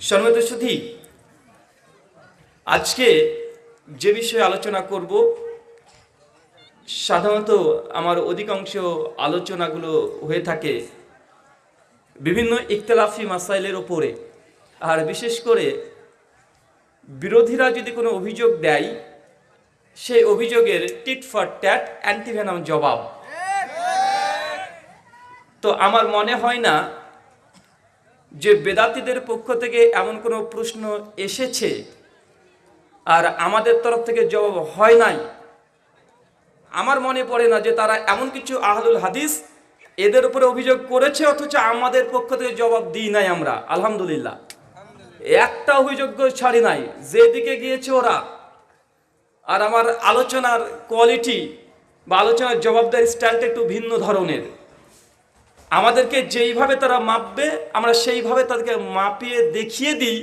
সম্মানিত সুধী, আজকে যে বিষয়ে আলোচনা করব, সাধারণত আমার অধিকাংশ আলোচনাগুলো হয়ে থাকে বিভিন্ন ইখতিলাফি মাসাইলের ওপরে। আর বিশেষ করে বিরোধীরা যদি কোনো অভিযোগ দেয়, সেই অভিযোগের টিট ফর ট্যাট, অ্যান্টিভেনাম জবাব। তো আমার মনে হয় না যে বেদাতীদের পক্ষ থেকে এমন কোনো প্রশ্ন এসেছে আর আমাদের তরফ থেকে জবাব হয় নাই। আমার মনে পড়ে না যে তারা এমন কিছু আহলুল হাদিস এদের উপরে অভিযোগ করেছে অথচ আমাদের পক্ষ থেকে জবাব দিই নাই আমরা। আলহামদুলিল্লাহ, একটা অভিযোগ ছাড়ি নাই, যেদিকে গিয়েছে ওরা। আর আমার আলোচনার কোয়ালিটি বা আলোচনার জবাবদারি স্টাইলটা একটু ভিন্ন ধরনের। আমাদেরকে যেইভাবে তারা মাপবে, আমরা সেইভাবে তাদেরকে মাপিয়ে দেখিয়ে দিই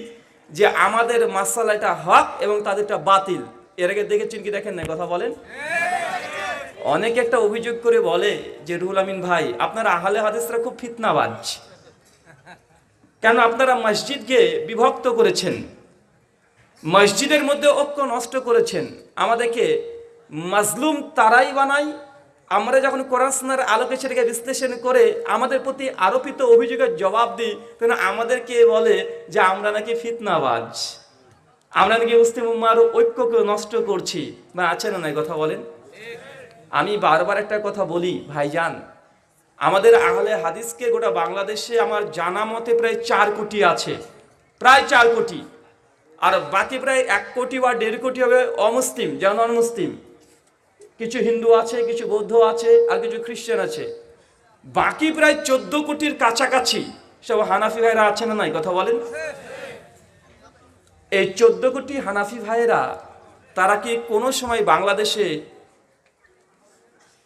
যে আমাদের মাসালাটা হক এবং তাদেরটা বাতিল। এর আগে দেখেছেন কি দেখেন না? কথা বলেন। অনেকে একটা অভিযোগ করে বলে যে রুহুল আমিন ভাই, আপনারা আহলে হাদিসরা খুব ফিতনাবাজ, কেন আপনারা মসজিদকে বিভক্ত করেছেন, মসজিদের মধ্যে ঐক্য নষ্ট করেছেন, আমাদেরকে মাজলুম তারাই বানাই। আমরা যখন কোরআন সুন্নাহর আলোকে সেটাকে বিশ্লেষণ করে আমাদের প্রতি আরোপিত অভিযোগের জবাব দিই, তখন আমাদেরকে বলে যে আমরা নাকি ফিতনাবাজ, আমরা নাকি মুসলিম উম্মাহর ঐক্যকে নষ্ট করছি। বা আছে না নাই? কথা বলেন। আমি বারবার একটা কথা বলি ভাইজান, আমাদের আহলে হাদিসকে গোটা বাংলাদেশে আমার জানা মতে প্রায় 4 কোটি আছে, প্রায় 4 কোটি। আর বাকি প্রায় 1 কোটি বা 1.5 কোটি হবে অমুসলিম, যারা নন মুসলিম। কিছু হিন্দু আছে, কিছু বৌদ্ধ আছে, আর কিছু খ্রিস্টান আছে। বাকি প্রায় 14 কোটির কাছাকাছি সব হানাফি ভাইরা আছে না নাই? কথা বলেন। এই 14 কোটি হানাফি ভাইরা, তারা কি কোনো সময় বাংলাদেশে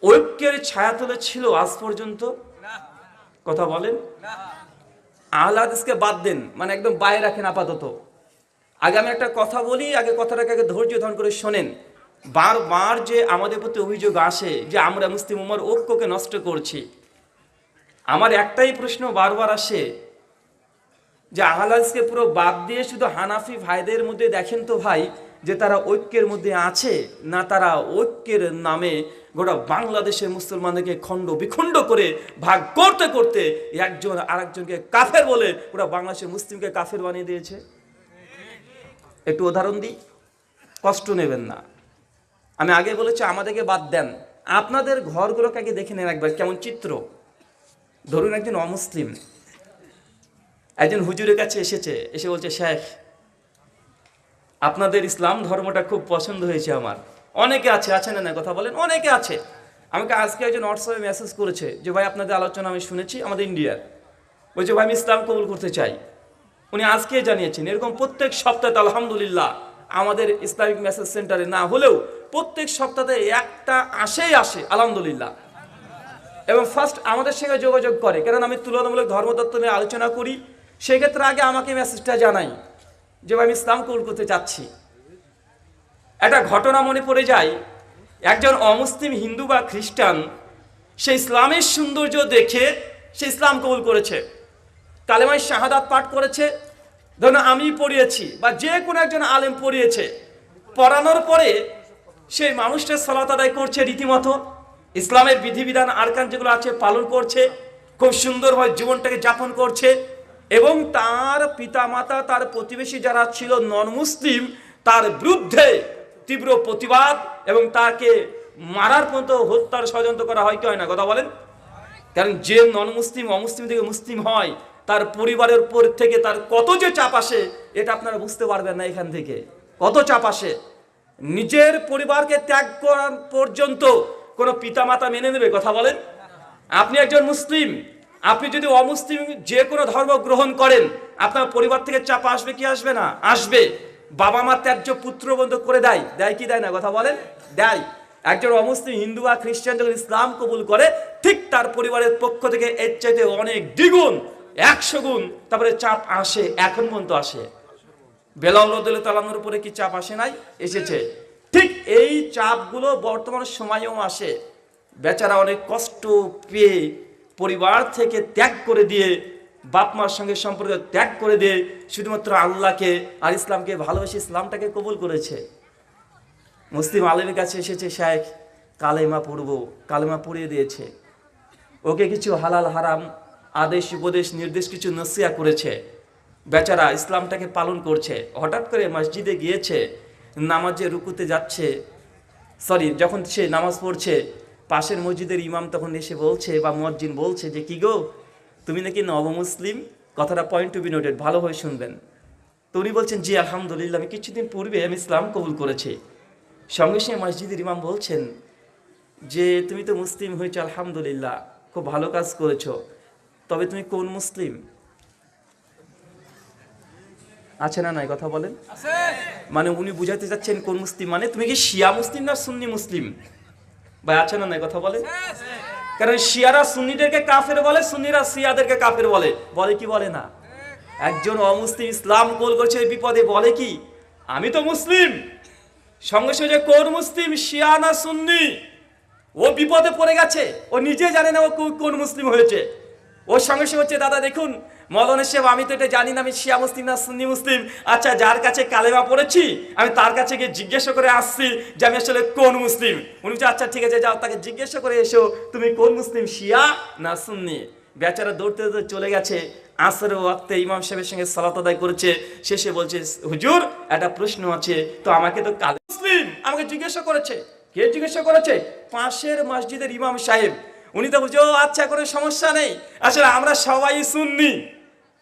ঐক্যের ছায়াতলে ছিল আজ পর্যন্ত? কথা বলেন। আহলে হাদিসকে বাদ দেন, মানে একদম বাইরে রাখেন আপাতত। আগে আমি একটা কথা বলি, আগে কথাটাকে আগে ধৈর্য ধারণ করে শোনেন। বারবার যে আমাদের প্রতি অভিযোগ আসে যে আমরা মুসলিম উম্মাহর ঐক্যকে নষ্ট করছি, আমার একটাই প্রশ্ন বারবার আসে যে আহলে হাদিসকে পুরো বাদ দিয়ে শুধু হানাফি ভাইদের মধ্যে দেখেন তো ভাই, যে তারা ঐক্যের মধ্যে আছে, না তারা ঐক্যের নামে গোটা বাংলাদেশের মুসলমানদেরকে খণ্ড বিখণ্ড করে ভাগ করতে করতে একজন আরেকজনকে কাফের বলে পুরো বাংলাদেশের মুসলিমকে কাফের বানিয়ে দিয়েছে। একটু উদাহরণ দিই, কষ্ট নেবেন না। আমি আগে বলেছি আমাদেরকে বাদ দেন, আপনাদের ঘরগুলোকে আগে দেখে নেন একবার কেমন চিত্র। ধরুন একজন অমুসলিম একজন হুজুরের কাছে এসে বলছে, শেখ আপনাদের ইসলাম ধর্মটা খুব পছন্দ হয়েছে আমার। অনেকে আছে না? কথা বলেন। অনেকে আছে। আমাকে আজকে একজন হোয়াটসঅ্যাপে মেসেজ করেছে যে ভাই আপনাদের আলোচনা আমি শুনেছি, আমাদের ইন্ডিয়ার, বলছে ভাই আমি ইসলাম কবুল করতে চাই। উনি আজকে জানিয়েছেন। এরকম প্রত্যেক সপ্তাহে আলহামদুলিল্লাহ আমাদের ইসলামিক মেসেজ সেন্টারে না হলেও প্রত্যেক সপ্তাহে একটা আসে আলহামদুলিল্লাহ। এবং ফার্স্ট আমাদের সঙ্গে যোগাযোগ করে, কারণ আমি তুলনামূলক ধর্মতত্ত্ব নিয়ে আলোচনা করি। সেক্ষেত্রে আগে আমাকে মেসেজটা জানাই যে ভাই আমি ইসলাম কবুল করতে চাচ্ছি। একটা ঘটনা মনে পড়ে যায়, একজন অমুসলিম হিন্দু বা খ্রিস্টান সে ইসলামের সৌন্দর্য দেখে সে ইসলাম কবুল করেছে, কালেমায়ে শাহাদাত পাঠ করেছে। ধরুন আমি পড়িয়েছি বা যে কোনো একজন আলেম পড়িয়েছে, পড়ানোর পরে সেই মানুষটা সালাত আদায় করছে রীতিমতো, ইসলামের বিধিবিধান আরকান যেগুলো আছে পালন করছে, খুব সুন্দরভাবে জীবনটাকে যাপন করছে। এবং তার পিতামাতা, তার প্রতিবেশী যারা ছিল নন মুসলিম, তার বিরুদ্ধে তীব্র প্রতিবাদ এবং তাকে মারার পর্যন্ত হত্যার ষড়যন্ত্র করা হয় কি হয় না? কথা বলেন। কারণ যে নন মুসলিম অমুসলিম থেকে মুসলিম হয়, তার পরিবারের উপর থেকে তার কত যে চাপ আসে এটা আপনারা বুঝতে পারবেন না। এখান থেকে কত চাপ আসে, নিজের পরিবারকে ত্যাগ করার পর্যন্ত কোনো পিতামাতা মেনে নেবে? কথা বলেন। আপনি একজন মুসলিম, আপনি যদি অমুসলিম যে কোনো ধর্ম গ্রহণ করেন, আপনার পরিবার থেকে চাপ আসবে কি আসবে না? আসবে। বাবা মা ত্যায্য পুত্র বন্ধ করে দেয় কি দেয় না? কথা বলেন। দেয়। একজন অমুসলিম হিন্দু বা খ্রিস্টান যখন ইসলাম কবুল করে, ঠিক তার পরিবারের পক্ষ থেকে এর চাইতে অনেক দ্বিগুণ 100 গুণ তারপরে চাপ আসে, এখন পর্যন্ত আসে। বেলাল রাদিয়াল্লাহু তাআলার উপরে কি চাপ আসে নাই? এসেছে। ঠিক এই চাপগুলো বর্তমান সময়েও আসে। বেচারা অনেক কষ্ট পেয়ে পরিবার থেকে ত্যাগ করে দিয়ে বাপ মার সঙ্গে সম্পর্ক ত্যাগ করে দিয়ে শুধুমাত্র আল্লাহকে আর ইসলামকে ভালোবেসে ইসলামটাকে কবুল করেছে। মুসলিম আলেমের কাছে এসেছে, শেখ কালেমা পড়বো, কালেমা পড়িয়ে দিয়েছে। ওকে কিছু হালাল হারাম আদেশ উপদেশ নির্দেশ কিছু নসিহত করেছে। বেচারা ইসলামটাকে পালন করছে। হঠাৎ করে মসজিদে গিয়েছে, নামাজে রুকুতে যাচ্ছে, যখন সে নামাজ পড়ছে, পাশের মসজিদের ইমাম তখন এসে বলছে বা মুয়াজ্জিন বলছে যে কি গো, তুমি নাকি নবমুসলিম? কথাটা পয়েন্ট টু বি নোটেড, ভালোভাবে শুনবেন। তো উনি বলছেন, জি আলহামদুলিল্লাহ, আমি কিছুদিন পূর্বে আমি ইসলাম কবুল করেছি। সঙ্গে সঙ্গে মসজিদের ইমাম বলছেন যে তুমি তো মুসলিম হয়েছো, আলহামদুলিল্লাহ, খুব ভালো কাজ করেছো, তবে তুমি কোন মুসলিম? আছে না নাই কথা বলেন? মানে উনি বুঝাতে যাচ্ছেন কোন মুসলিম, মানে তুমি কি শিয়া মুসলিম না সুন্নি মুসলিম? ভাই আছে না নাই কথা বলেন? কারণ শিয়ারা সুন্নিদেরকে কাফের বলে, সুন্নিরা শিয়াদেরকে কাফের বলে। বলে কি বলে না? একজন অমুসলিম ইসলাম কবুল করছে বিপদে বলে কি আমি তো মুসলিম, সঙ্গে সঙ্গে কোন মুসলিম, শিয়া না সুন্নি? ও বিপদে পড়ে গেছে, ও নিজে জানে না ও কোন মুসলিম হয়েছে। ওর সঙ্গে সঙ্গে হচ্ছে, দাদা দেখুন মৌলানা সাহেব, আমি তো এটা জানি না আমি শিয়া মুসলিম না সুন্নি মুসলিম। আচ্ছা, যার কাছে কালেমা পড়েছি আমি তার কাছে গিয়ে জিজ্ঞাসা করে আসছি যে আমি আসলে কোন মুসলিম। উনি বলছে আচ্ছা ঠিক আছে, যাও তাকে জিজ্ঞাসা করে এসো তুমি কোন মুসলিম, শিয়া না সুন্নি। বেচারা দৌড়তে দৌড়তে চলে গেছে। আসরের ওয়াক্তে ইমাম সাহেবের সঙ্গে সালাত আদায় করেছে। শেষে বলছে, হুজুর একটা প্রশ্ন আছে, তো আমাকে তো কালে মুসলিম আমাকে জিজ্ঞাসা করেছে। কে জিজ্ঞাসা করেছে? পাশের মসজিদের ইমাম সাহেব। উনি তো বলছে, ও আচ্ছা, কোনো সমস্যা নেই, আসলে আমরা সবাই সুন্নি,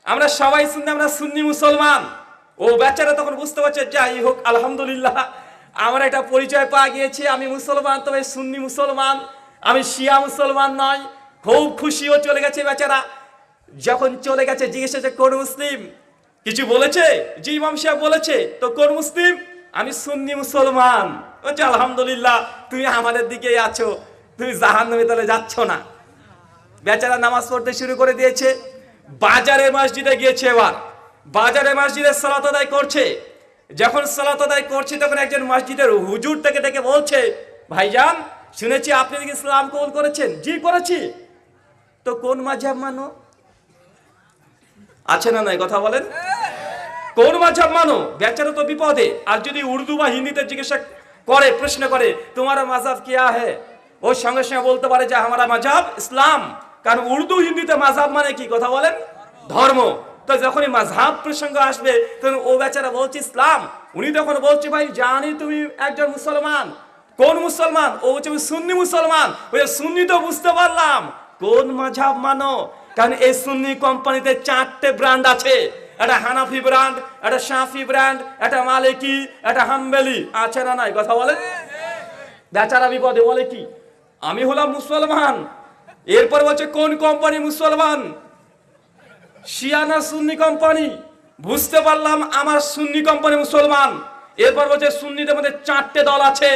আমরা সবাই সুন্নি, আমরা সুন্নি মুসলমান। ও বেচারা তখন বুঝতে পারছে, যাই হোক আলহামদুলিল্লাহ, আমার একটা পরিচয় পাওয়া গিয়েছে, আমি মুসলমান, তবে সুন্নি মুসলমান, আমি শিয়া মুসলমান নয়। খুব খুশিও চলে গেছে বেচারা। যখন চলে গেছে জিজ্ঞেস কোন মুসলিম, কিছু বলেছে? জি ইমাম সাহেব বলেছে। তো কোন মুসলিম? আমি সুন্নি মুসলমান। বলছে আলহামদুলিল্লাহ, তুমি আমাদের দিকেই আছো, তুমি জাহান্নামে তাহলে যাচ্ছ না। বেচারা নামাজ পড়তে শুরু করে দিয়েছে। বাজারে মসজিদে গিয়েছে, এবার বাজারে মসজিদে সালাত আদায় করছে। যখন সালাত আদায় করছে তখন একজন মসজিদের হুজুর থেকে ডেকে বলছে, ভাইজান শুনেছি আপনি নাকি ইসলাম কবুল করেছেন। জি করেছি। তো কোন মাযহাব মানো? আছে না নাই কথা বলেন? কোন মাযহাব মানো? বেচারা তো বিপদে। আর যদি উর্দু বা হিন্দিতে জিজ্ঞাসা করে, প্রশ্ন করে তোমার মাযহাব কিয়া হে, ওর সঙ্গে সঙ্গে বলতে পারে যে আমারা মাযহাব ইসলাম। কারণ উর্দু হিন্দিতে মাযহাব মানে কি কথা বলেন? ধর্ম। তো যখনই মাযহাব প্রসঙ্গ আসবে তখন ও বেচারা বলছে ইসলাম। উনি তখন বলছে, ভাই জানি তুমি একজন মুসলমান। কোন মুসলমান? ও বলছে আমি সুন্নি মুসলমান। ওই সুন্নি তো বুঝতে পারলাম, কোন মাযহাব মানো? কারণ এই সুন্নি কোম্পানিতে 4টে ব্র্যান্ড আছে, একটা হানাফি ব্র্যান্ড, একটা শাফি ব্র্যান্ড, একটা মালিকি, একটা হাম্বলি। আছে না নাই কথা বলেন? বেচারা বিপদে বলে কি আমি হলাম মুসলমান। এরপর বলছে কোন কোম্পানি মুসলমান, শিয়া না সুন্নি কোম্পানি? বুঝতে পারলাম আমার সুন্নি কোম্পানি মুসলমান। এরপর বলছে সুন্নিদের মধ্যে 4টে দল আছে,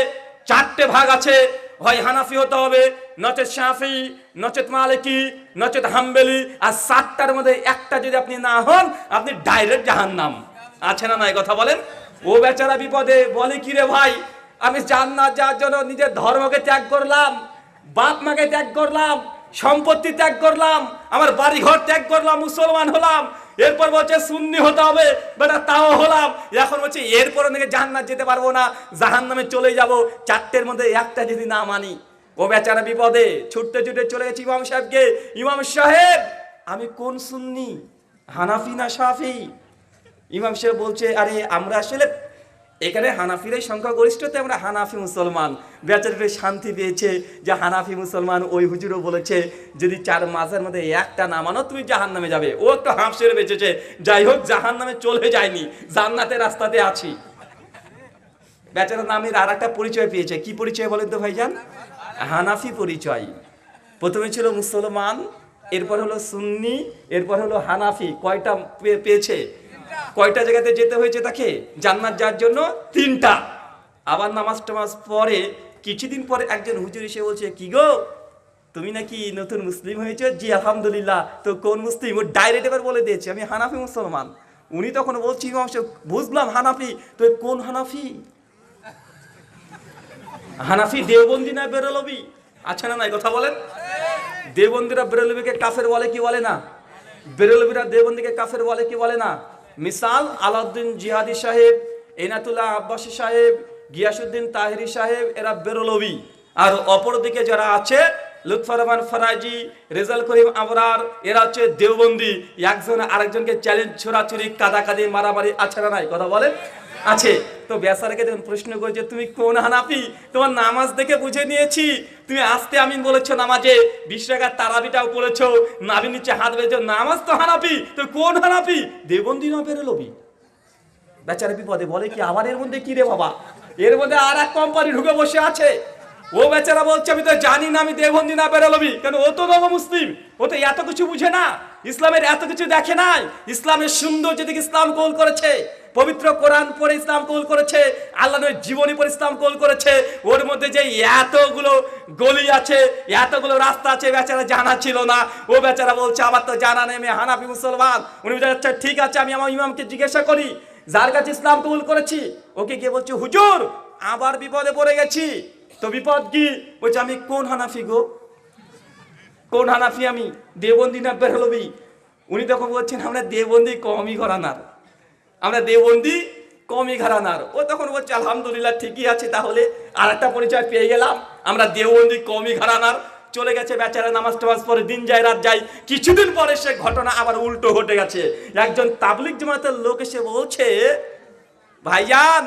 4টে ভাগ আছে, হয় হানাফি হতে হবে, নচেত শাফি, নচেত মালিকি, নচেত হাম্বলি। আর 7টার মধ্যে একটা যদি আপনি না হন, আপনি ডাইরেক্ট জাহান্নাম। আছে না নাই কথা বলেন? ও বেচারা বিপদে বলে কি রে ভাই, আমি জান্নাত যাওয়ার জন্য নিজের ধর্মকে ত্যাগ করলাম, বাপ মাকে ত্যাগ করলাম, সম্পত্তি ত্যাগ করলাম, আমার বাড়ি ঘর ত্যাগ করলাম, মুসলমান হলাম। এরপর বলছে সুন্নি হতে হবে, বেটা তাও হলাম। এখন বলছে এরপর নাকি জান্নাত যেতে পারবো না, জাহান্নামে চলে যাব 4টের মধ্যে একটা যদি না মানি। ও বেচারা বিপদে ছুটতে ছুটে চলে গেছে ইমাম সাহেবকে। ইমাম সাহেব আমি কোন সুন্নি, হানাফি না শাফি? ইমাম সাহেব বলছে, আরে আমরা আসলে এখানে হানাফিরাই সংখ্যাগরিষ্ঠতে, আমরা হানাফি মুসলমান। বেচারা শান্তি পেয়েছে যে হানাফি মুসলমান। ওই হুজুরও বলেছে যদি 4 মাযহাবের মধ্যে একটা না মানো তুমি জাহান্নামে যাবে। ও একটু হাঁপ ছেড়ে বেঁচেছে। যাই হোক জাহান্নামে চলে যায়নি, জান্নাতের রাস্তাতে আছি। বেচারা নামের আর একটা পরিচয় পেয়েছে। কি পরিচয় বলেন তো ভাইজান? হানাফি পরিচয়। প্রথমে ছিল মুসলমান, এরপর হলো সুন্নি, এরপর হলো হানাফি। কয়টা পেয়েছে? কয়টা জায়গাতে যেতে হয়েছে তাকে জান্নাত যাওয়ার জন্য? 3টা। আবার নামাজ টামাজ পরে কিছুদিন পরে একজন হুজুর এসে বলছে, কি গো তুমি নাকি নতুন মুসলিম হয়েছে? জি আলহামদুলিল্লাহ। তো কোন মুসলিম? ও ডাইরেক্ট এবার বলে দিয়েছে আমি হানাফি মুসলমান। উনি তখন বলছি বুঝলাম হানাফি, তো কোন হানাফি? হানাফি দেওবন্দি না বেরলবি? আছে না নাই কথা বলেন? দেওবন্দিরা বেরলবিকে কাফের বলে কি বলে না? বেরলভিরা দেওবন্দিকে কাফের বলে কি বলে না? মিসাল আলাউদ্দিন জিহাদি সাহেব, এনাতুল্লাহ আব্বাসী সাহেব, গিয়াসউদ্দিন তাহেরি সাহেব, এরা বেরলভি। আর অপরদিকে যারা আছে লুৎফর রহমান ফরাজি, রেজাল করিম আবরার, এরা হচ্ছে দেওবন্দি। একজন আরেকজনকে চ্যালেঞ্জ, ছোড়াছুরি, কাদাকাদি, মারামারি আছে না নাই? কথা বলেন, আছে। তো বেচারাকে যখন প্রশ্ন করেছে তুমি কোন হানাফি, তোমার নামাজ দেখে বুঝে নিয়েছি তুমি আস্তে আমিন বলেছো, নামাজে 20 টাকার তারাবিটাও পড়েছো, নাভির নিচে হাত বেঁধেছো, নামাজ তো হানাফি, তো কোন হানাফি? দেওবন্দি না বেরলভি? বেচারা বিপদে বলে কি আবার এর মধ্যে কি রে বাবা, এর মধ্যে আর এক কোম্পানি ঢুকে বসে আছে। ও বেচারা বলছে আমি তো জানি না আমি দেওবন্দি না বেরলভি। কেন? ও তো নব মুসলিম, ও তো এত কিছু বুঝে না, ইসলামের এত কিছু দেখে নাই। ইসলামের সুন্দর যেদিকে ইসলাম কবুল করেছে, পবিত্র কোরআন পড়ে ইসলাম কবুল করেছে, আল্লাহর জীবনী পড়ে ইসলাম কবুল করেছে, ওর মধ্যে যে এতগুলো গলি আছে, এতগুলো রাস্তা আছে, বেচারা জানা ছিল না। ও বেচারা বলছে আমার তো জানা নেই, আমি হানাফি মুসলমান। উনি বলছে ঠিক আছে আমি আমার ইমামকে জিজ্ঞাসা করি, যার কাছে ইসলাম কবুল করেছি। ওকে গিয়ে বলছে হুজুর আবার বিপদে পড়ে গেছি। তো বিপদ কি? বলছে আমি কোন হানাফি গো, কোন হানাফি আমি, দেওবন্দি না বেরলভি? উনি তখন বলছেন আমরা দেওবন্দি কমই ঘরানার, আমরা দেওবন্দি কমই ঘরানার। ও তখন বলছে আলহামদুলিল্লাহ ঠিকই আছে, তাহলে আর একটা পরিচয় পেয়ে গেলাম, আমরা দেওবন্দি কমই ঘরানার। চলে গেছে বেচারা, নামাজ টামাজ পরে দিন যায় রাত যায়। কিছুদিন পরে সে ঘটনা আবার উল্টো ঘটে গেছে। একজন তাবলিগ জামাতের লোক এসে বলছে ভাইজান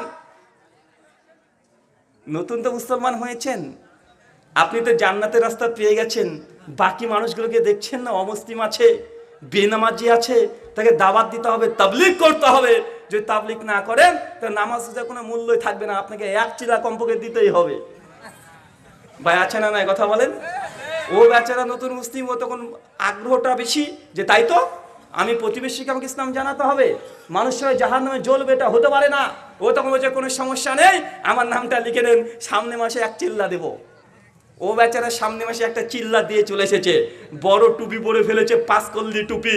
নতুন তো মুসলমান হয়েছেন, আপনি তো জান্নাতের রাস্তা পেয়ে গেছেন, বাকি মানুষগুলোকে দেখছেন না অমুসলিম আছে, বেনামাজি আছে, তাকে দাওয়াত দিতে হবে, তাবলিগ করতে হবে। যদি তাবলিগ না করেন তো নামাজ রোজার কোনো মূল্যই থাকবে না, আপনাকে এক চিলা কমপক্ষে দিতেই হবে। ভাই আছে না নাই? কথা বলেন। ও বেচারা নতুন মুসলিম, ও তখন আগ্রহটা বেশি যে তাই তো আমি প্রতিবেশীকে আমাকে ইসলাম জানাতে হবে, মানুষ সবাই জাহান্নামে জ্বলবে, এটা হতে পারে না। ও তখন বলছে কোনো সমস্যা নেই, আমার নামটা লিখে নেন, সামনে মাসে এক চিল্লা দেবো। ও বেচারা সামনে মাসে একটা চিল্লা দিয়ে চলে এসেছে, বড় টুপি পরে ফেলেছে, 5 কলদি টুপি,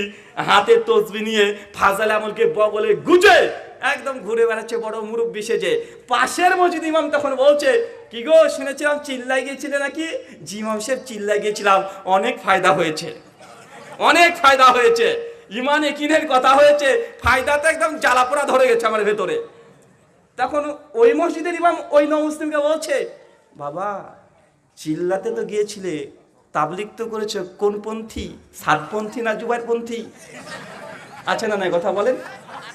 হাতে তসবি নিয়ে ফাজালে আমলকে বলে গুজে একদম ঘুরে বেড়াচ্ছে, বড় মুরব্বি সেজে। পাশের মসজিদ ইমাম তখন বলছে কি গো শুনেছিলাম চিল্লাই গিয়েছিলে নাকি? জি ইমাম সাহেব চিল্লাই গিয়েছিলাম, অনেক ফায়দা হয়েছে, অনেক ফায়দা হয়েছে, ইমান একিনের কথা হয়েছে, ফায়দাতে একদম জ্বালাপোড়া ধরে গেছে আমার ভেতরে। তখন ওই মসজিদের ইমাম ওই নমুসলিমকে বলছে বাবা চিল্লাতে তো গিয়েছিলে, তাবলিগ তো করেছো, কোন পন্থী? সাতপন্থী না জুবাইরপন্থী? আছে না নাই? কথা বলেন।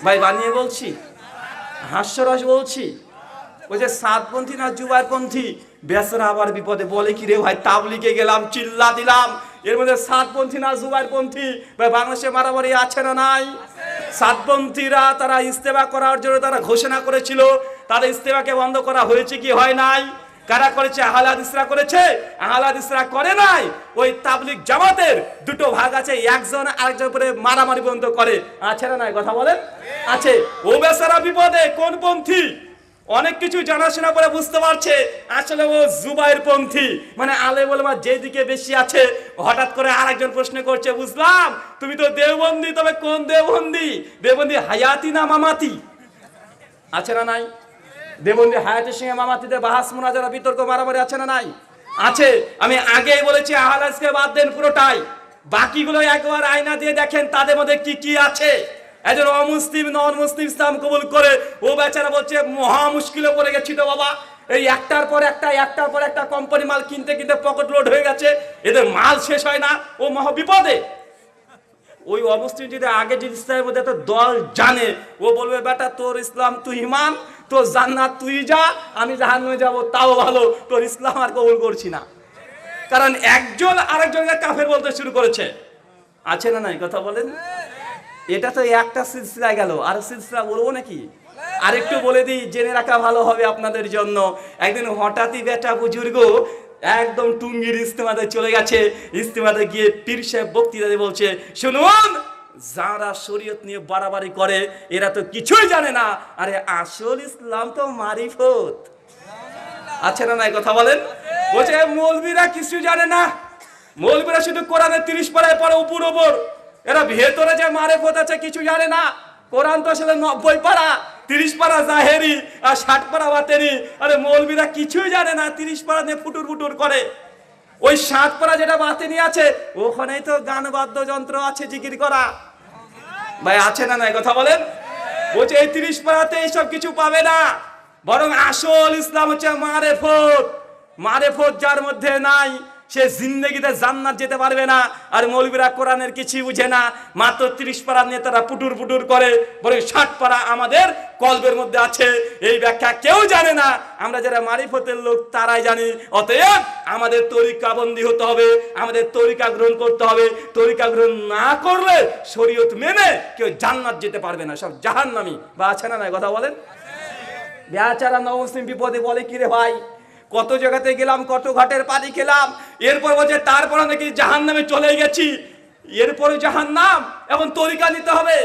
ভাই বানিয়ে বলছি, হাস্যরস বলছি, ওই যে সাতপন্থী না জুবাইরপন্থী? বেচারা আবার বিপদে বলে কি রে ভাই তাবলিগে গেলাম, চিল্লা দিলাম, এর মধ্যে সাতপন্থী না জুবাইরপন্থী? ভাই বাংলাদেশে মারামারি আছে না নাই? সাতপন্থীরা তারা ইস্তেফা করার জন্য তারা ঘোষণা করেছিল, তাদের ইস্তেফাকে বন্ধ করা হয়েছে কি হয় নাই? কারা করেছে? আহলে হাদিসরা করেছে? আহলে হাদিসরা করে নাই। ওই তাবলিগ জামাতের দুটো ভাগ আছে, একজন আরেকজন উপরে মারামারি পর্যন্ত করে, আছে না নাই? কথা বলেন। আছে। ও বেচারা বিপদে, কোন পন্থী? অনেক কিছু জানাশোনা করে বুঝতে পারছে আসলে ও জুবাইর পন্থী, মানে আলে বলবা যেদিকে বেশি আছে। হঠাৎ করে আরেকজন প্রশ্ন করছে বুঝলাম তুমি তো দেওবন্দি, তবে কোন দেওবন্দি? দেওবন্দি হায়াতি না মামাতি? আছে না নাই? দেওবন্দি হায়াতের সঙ্গে মামাতিতে বাহাস মুনাজারা বিতর্ক মারামারি আছে না নাই? আছে। আমি আগেই বলেছি আহলে হাদিসকে বাদ দেন পুরোটাই, বাকিগুলো একবার আয়না দিয়ে দেখেন তাদের মধ্যে কি কি আছে। একজন অমুসলিম নন মুসলিম ইসলাম কবুল করে, ও বেচারা বলছে মহা মুশকিলে পড়ে গেছি তো বাবা, এই একটার পর একটা কোম্পানি মাল কিনতে কিনতে পকেট লোড হয়ে গেছে, এদের মাল শেষ হয় না, ও মহা বিপদে। ওই অমুসলিম যদি আগে যদি ইসলামের মধ্যে একটা দল জানে, ও বলবে বেটা তোর ইসলাম তুই ইমান, তোর জান্নাত তুই যা, আমি জাহান্নামে যাব তাও ভালো, তোর ইসলাম আর কবুল করছি না। কারণ একজন আরেকজনকে কাফের বলতে শুরু করেছে। আছে না নাই? কথা বলেন। এটা তো একটা সিলসিলা গেল, আর সিলসিলা বলবো নাকি? আরেকটু বলে দিই, জেনে রাখা ভালো হবে আপনাদের জন্য। একদিন হঠাৎই বেটা বুজুর্গ একদম টুঙ্গির ইস্তেমাতে চলে গেছে, ইস্তেমাতে গিয়ে পীর সাহেব বক্তৃতা দিয়ে বলছে শুনুন যারা শরীয়ত নিয়ে বাড়াবাড়ি করে এরা তো কিছুই জানে না, আরে আসল ইসলাম তো মারিফত। আছে না নাই? কথা বলেন। বলছে মৌলবীরা কিছু জানে না, মৌলবীরা শুধু কোরআনের 30 পারায় পড়ে উপর উপর, এরা ভেতরে যে মারিফত আছে কিছু জানে না। কোরআন তো আসলে 90 পারা, 30 পারা জাহেরি আর 60 পারা বাতেনি। আরে মৌলবীরা কিছুই জানে না, 30 পারা নিয়ে ফুটুর ফুটুর করে। ওই 7 পারা যেটা বাতিনি আছে ওখানেই তো গান বাদ্যযন্ত্র আছে জিকির করা। ভাই আছে না নাই কথা বলেন? বলছে এই 30 পারাতে এইসব কিছু পাবে না, বরং আসল ইসলাম হচ্ছে মারেফত। মারেফত যার মধ্যে নাই সে জিন্দেগিতে জান্নাত যেতে পারবে না। আর মৌলবীরা কোরআনের কিছু বুঝে না, মাত্র 30 পারা নিয়ে তারা পুটুর পুটুর করে, বরং 60 পারা আমাদের কলবের মধ্যে আছে। এই ব্যাখ্যা কেউ জানে না, আমরা যারা মারিফতের লোক তারাই জানি। অতএব আমাদের তরিকা বন্দী হতে হবে, আমাদের তরিকা গ্রহণ করতে হবে। তরিকা গ্রহণ না করলে শরীয়ত মেনে কেউ জান্নাত যেতে পারবে না, সব জাহান্নামী। বা আছে না নাই কথা বলেন? বেচারা নমুসলিম বিপদে বলে কি রে ভাই, কত জায়গাতে গেলাম, কত ঘাটের পানি খেলাম, এরপর বলছে তারপরে নাকি জাহান্নামে চলে গেছি, এরপরে জাহান্নাম, এখন তরিকা নিতে হবে।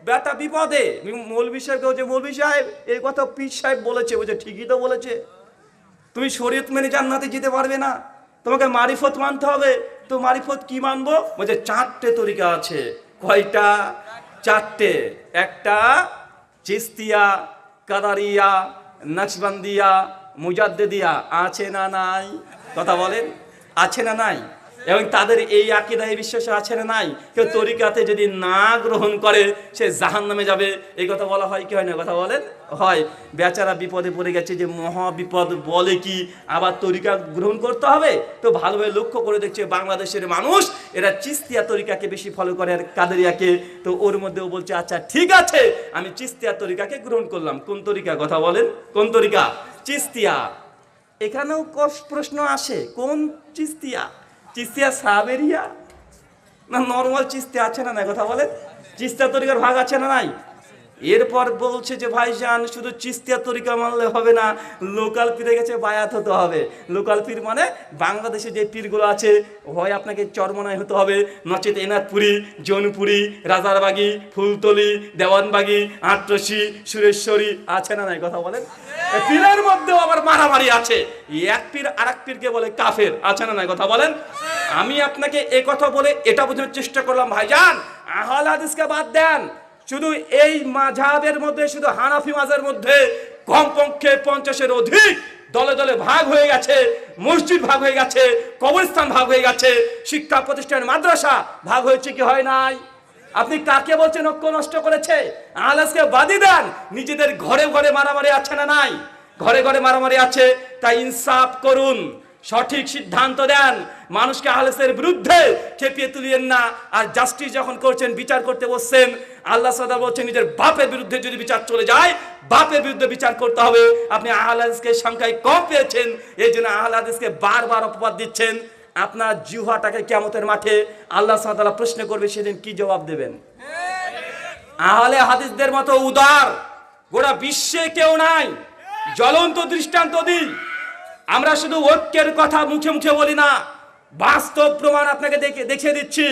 বেটা বিপদে। মৌলভী সাহেবকে বলছে মৌলভী সাহেব এই কথা পীর সাহেব বলেছে। বলছে ঠিকই তো বলেছে, তুমি শরীয়ত মেনে জান্নাতে যেতে পারবে না, তোমাকে মারিফত মানতে হবে। তো মারিফত কি মানবো? বলছে 4টে তরিকা আছে। কয়টা? 4টে। একটা চিস্তিয়া, কাদারিয়া, নকশবন্দিয়া, মুজাদ্দিদিয়া। আছে না নাই কথা বলেন? আছে না নাই? এবং তাদের এই আকীদায় বিশ্বাস আছে না নাই? কেউ তরিকাতে যদি না গ্রহণ করে সে জাহান্নামে যাবে, এই কথা বলা হয় কি হয় না কথা বলেন? হয়। বেচারা বিপদে পড়ে গেছে, যে মহা বিপদ, বলে কি আবার তরিকা গ্রহণ করতে হবে। তো ভালোভাবে লক্ষ্য করে দেখছে বাংলাদেশের মানুষ এরা চিস্তিয়া তরিকাকে বেশি ফলো করে আর কাদেরিয়াকে। তো ওর মধ্যেও বলছে আচ্ছা ঠিক আছে আমি চিস্তিয়া তরিকাকে গ্রহণ করলাম। কোন তরিকা কথা বলেন? কোন তরিকা? চিস্তিয়া। এখানেও প্রশ্ন আসে, কোন চিস্তিয়া? চিস্তিয়া সাবেরিয়া না নর্মাল চিস্তিয়া? আছে না নাই কথা বলেন? চিস্তিয়া তরিকার ভাগ আছে না নাই? এরপর বলছে যে ভাইজান শুধু চিস্তিয়া তরিকা মানলে হবে না, লোকাল পীরে গেছে বায়াত হতে হবে। লোকাল পীর মানে বাংলাদেশে যে পীরগুলো আছে, হয় আপনাকে চরমনায় হতে হবে, নচেত এনাথপুরি, জৌনপুরি, রাজারবাগি, ফুলতলি, দেওয়ানবাগি, আটরশি, সুরেশ্বরী। আছে না নাই কথা বলেন? পীরের মধ্যেও আবার মারামারি আছে, এক পীর আরেক পীরকে বলে কাফের। আছে না নাই কথা বলেন? আমি আপনাকে এ কথা বলে এটা বোঝানোর চেষ্টা করলাম ভাইজান আহলে হাদিসকে বাদ দেন, শুধু এই মাযহাবের মধ্যে, শুধু হানাফি মাযহাবের মধ্যে কমপক্ষে 50-এর অধিক দলে দলে ভাগ হয়ে গেছে, মসজিদ ভাগ হয়ে গেছে, কবরস্থান ভাগ হয়ে গেছে, শিক্ষা প্রতিষ্ঠান মাদ্রাসা ভাগ হয়েছে কি হয় নাই? আপনি কাকে বলছেন ঐক্য নষ্ট করেছে? আহলে হাদিসকে বাদই দেন, নিজেদের ঘরে ঘরে মারামারি আছে না নাই? ঘরে ঘরে মারামারি আছে। তাই ইনসাফ করুন, সঠিক সিদ্ধান্ত দেন, মানুষকে আহলে হাদিসের বিরুদ্ধে খেপিয়ে তুলিয়েন না। আর জাস্টিস যখন করছেন, বিচার করতে বসছেন, আল্লাহ সাদা বলছেন নিজের বাপের বিরুদ্ধে যদি বিচার চলে যায়, বাপের বিরুদ্ধে বিচার করতে হবে। আপনি আহলে হাদিসকে সংখ্যায় কম পেয়েছেন, এই জন্য আহলে হাদিসকে বারবার অপবাদ দিচ্ছেন। আপনার জিহ্বাটাকে কিয়ামতের মাঠে আল্লাহ সুবহানাহু ওয়া তাআলা প্রশ্ন করবে, সেদিন কি জবাব দেবেন? আহলে হাদিসদের মতো উদার গোটা বিশ্বে কেউ নাই। জ্বলন্ত দৃষ্টান্ত দিই, আমরা শুধু ঐক্যের কথা মুখে মুখে বলি না, বাস্তব প্রমাণ আপনাকে দেখিয়ে দিচ্ছি।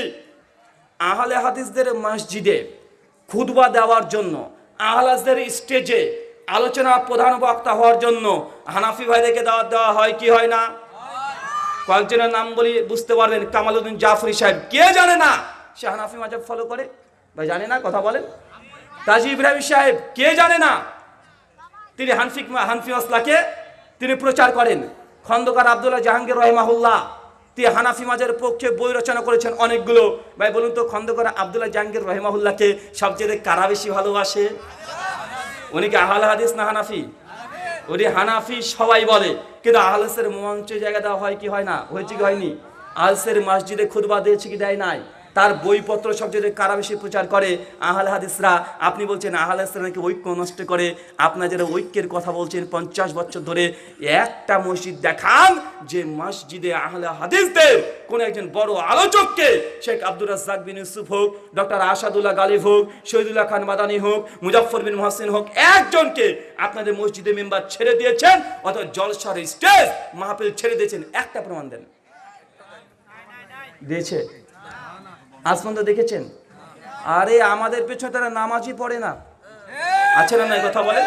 আহলে হাদিসদের মসজিদে খুতবা দেওয়ার জন্য, আহলে হাদিসদের স্টেজে আলোচনা প্রধান বক্তা হওয়ার জন্য হানাফি ভাইদেরকে দাওয়াত দেওয়া হয় কি হয় না? কয়েকজনের নাম বলি বুঝতে পারবেন। কামালউদ্দিন জাফরি সাহেব, কে জানে না সে হানাফি মাযহাব ফলো করে? ভাই জানে না কথা বলেন? কাজী ইব্রাহিম সাহেব, কে জানে না তিনি হানফি মাসলাকে তিনি প্রচার করেন। খন্দকার আব্দুল্লাহ জাহাঙ্গীর রাহিমাহুল্লাহ তিনি হানাফি মাযহাবের পক্ষে বই রচনা করেছেন অনেকগুলো। ভাই বলুন তো খন্দকার আব্দুল্লাহ জাহাঙ্গীর রাহিমাহুল্লাহকে সবচেয়ে কারা বেশি ভালোবাসে? উনি কি আহলে হাদিস না হানাফি? উনি হানাফি সবাই বলে, কিন্তু আহলে হাদিসের মঞ্চে জায়গা দেওয়া হয় কি হয় না? হয়েছে কি হয়নি? আহলে হাদিসের মসজিদে খুতবা দিয়েছে কি দেয় নাই? তার বইপত্র সবচেয়ে কারা বেশি প্রচার করে? আহলে হাদিসরা। আপনি বলছেন আহলে হাদিসরা নাকি ঐক্য নষ্ট করে। আপনারা যারা ঐক্যের কথা বলছেন 50 বছর ধরে একটা মসজিদ দেখান যে মসজিদে আহলে হাদিসদের কোন একজন বড় আলোচককে, শেখ আব্দুর রাজ্জাক বিন ইউসুফ হোক, ডক্টর আসাদুল্লাহ গালিব হোক, শহীদুল্লাহ খান মাদানী হোক, মুজাফফর বিন মুহসিন হোক, একজনকে আপনাদের মসজিদে মেম্বার ছেড়ে দিয়েছেন অথবা জলসার স্টেজ মাহফিল ছেড়ে দিয়েছেন, একটা প্রমাণ দেন। দিয়েছে? আজ পর্যন্ত দেখেছেন? আরে আমাদের পেছনে তারা নামাজই পড়ে না। আছে না নাই কথা বলেন?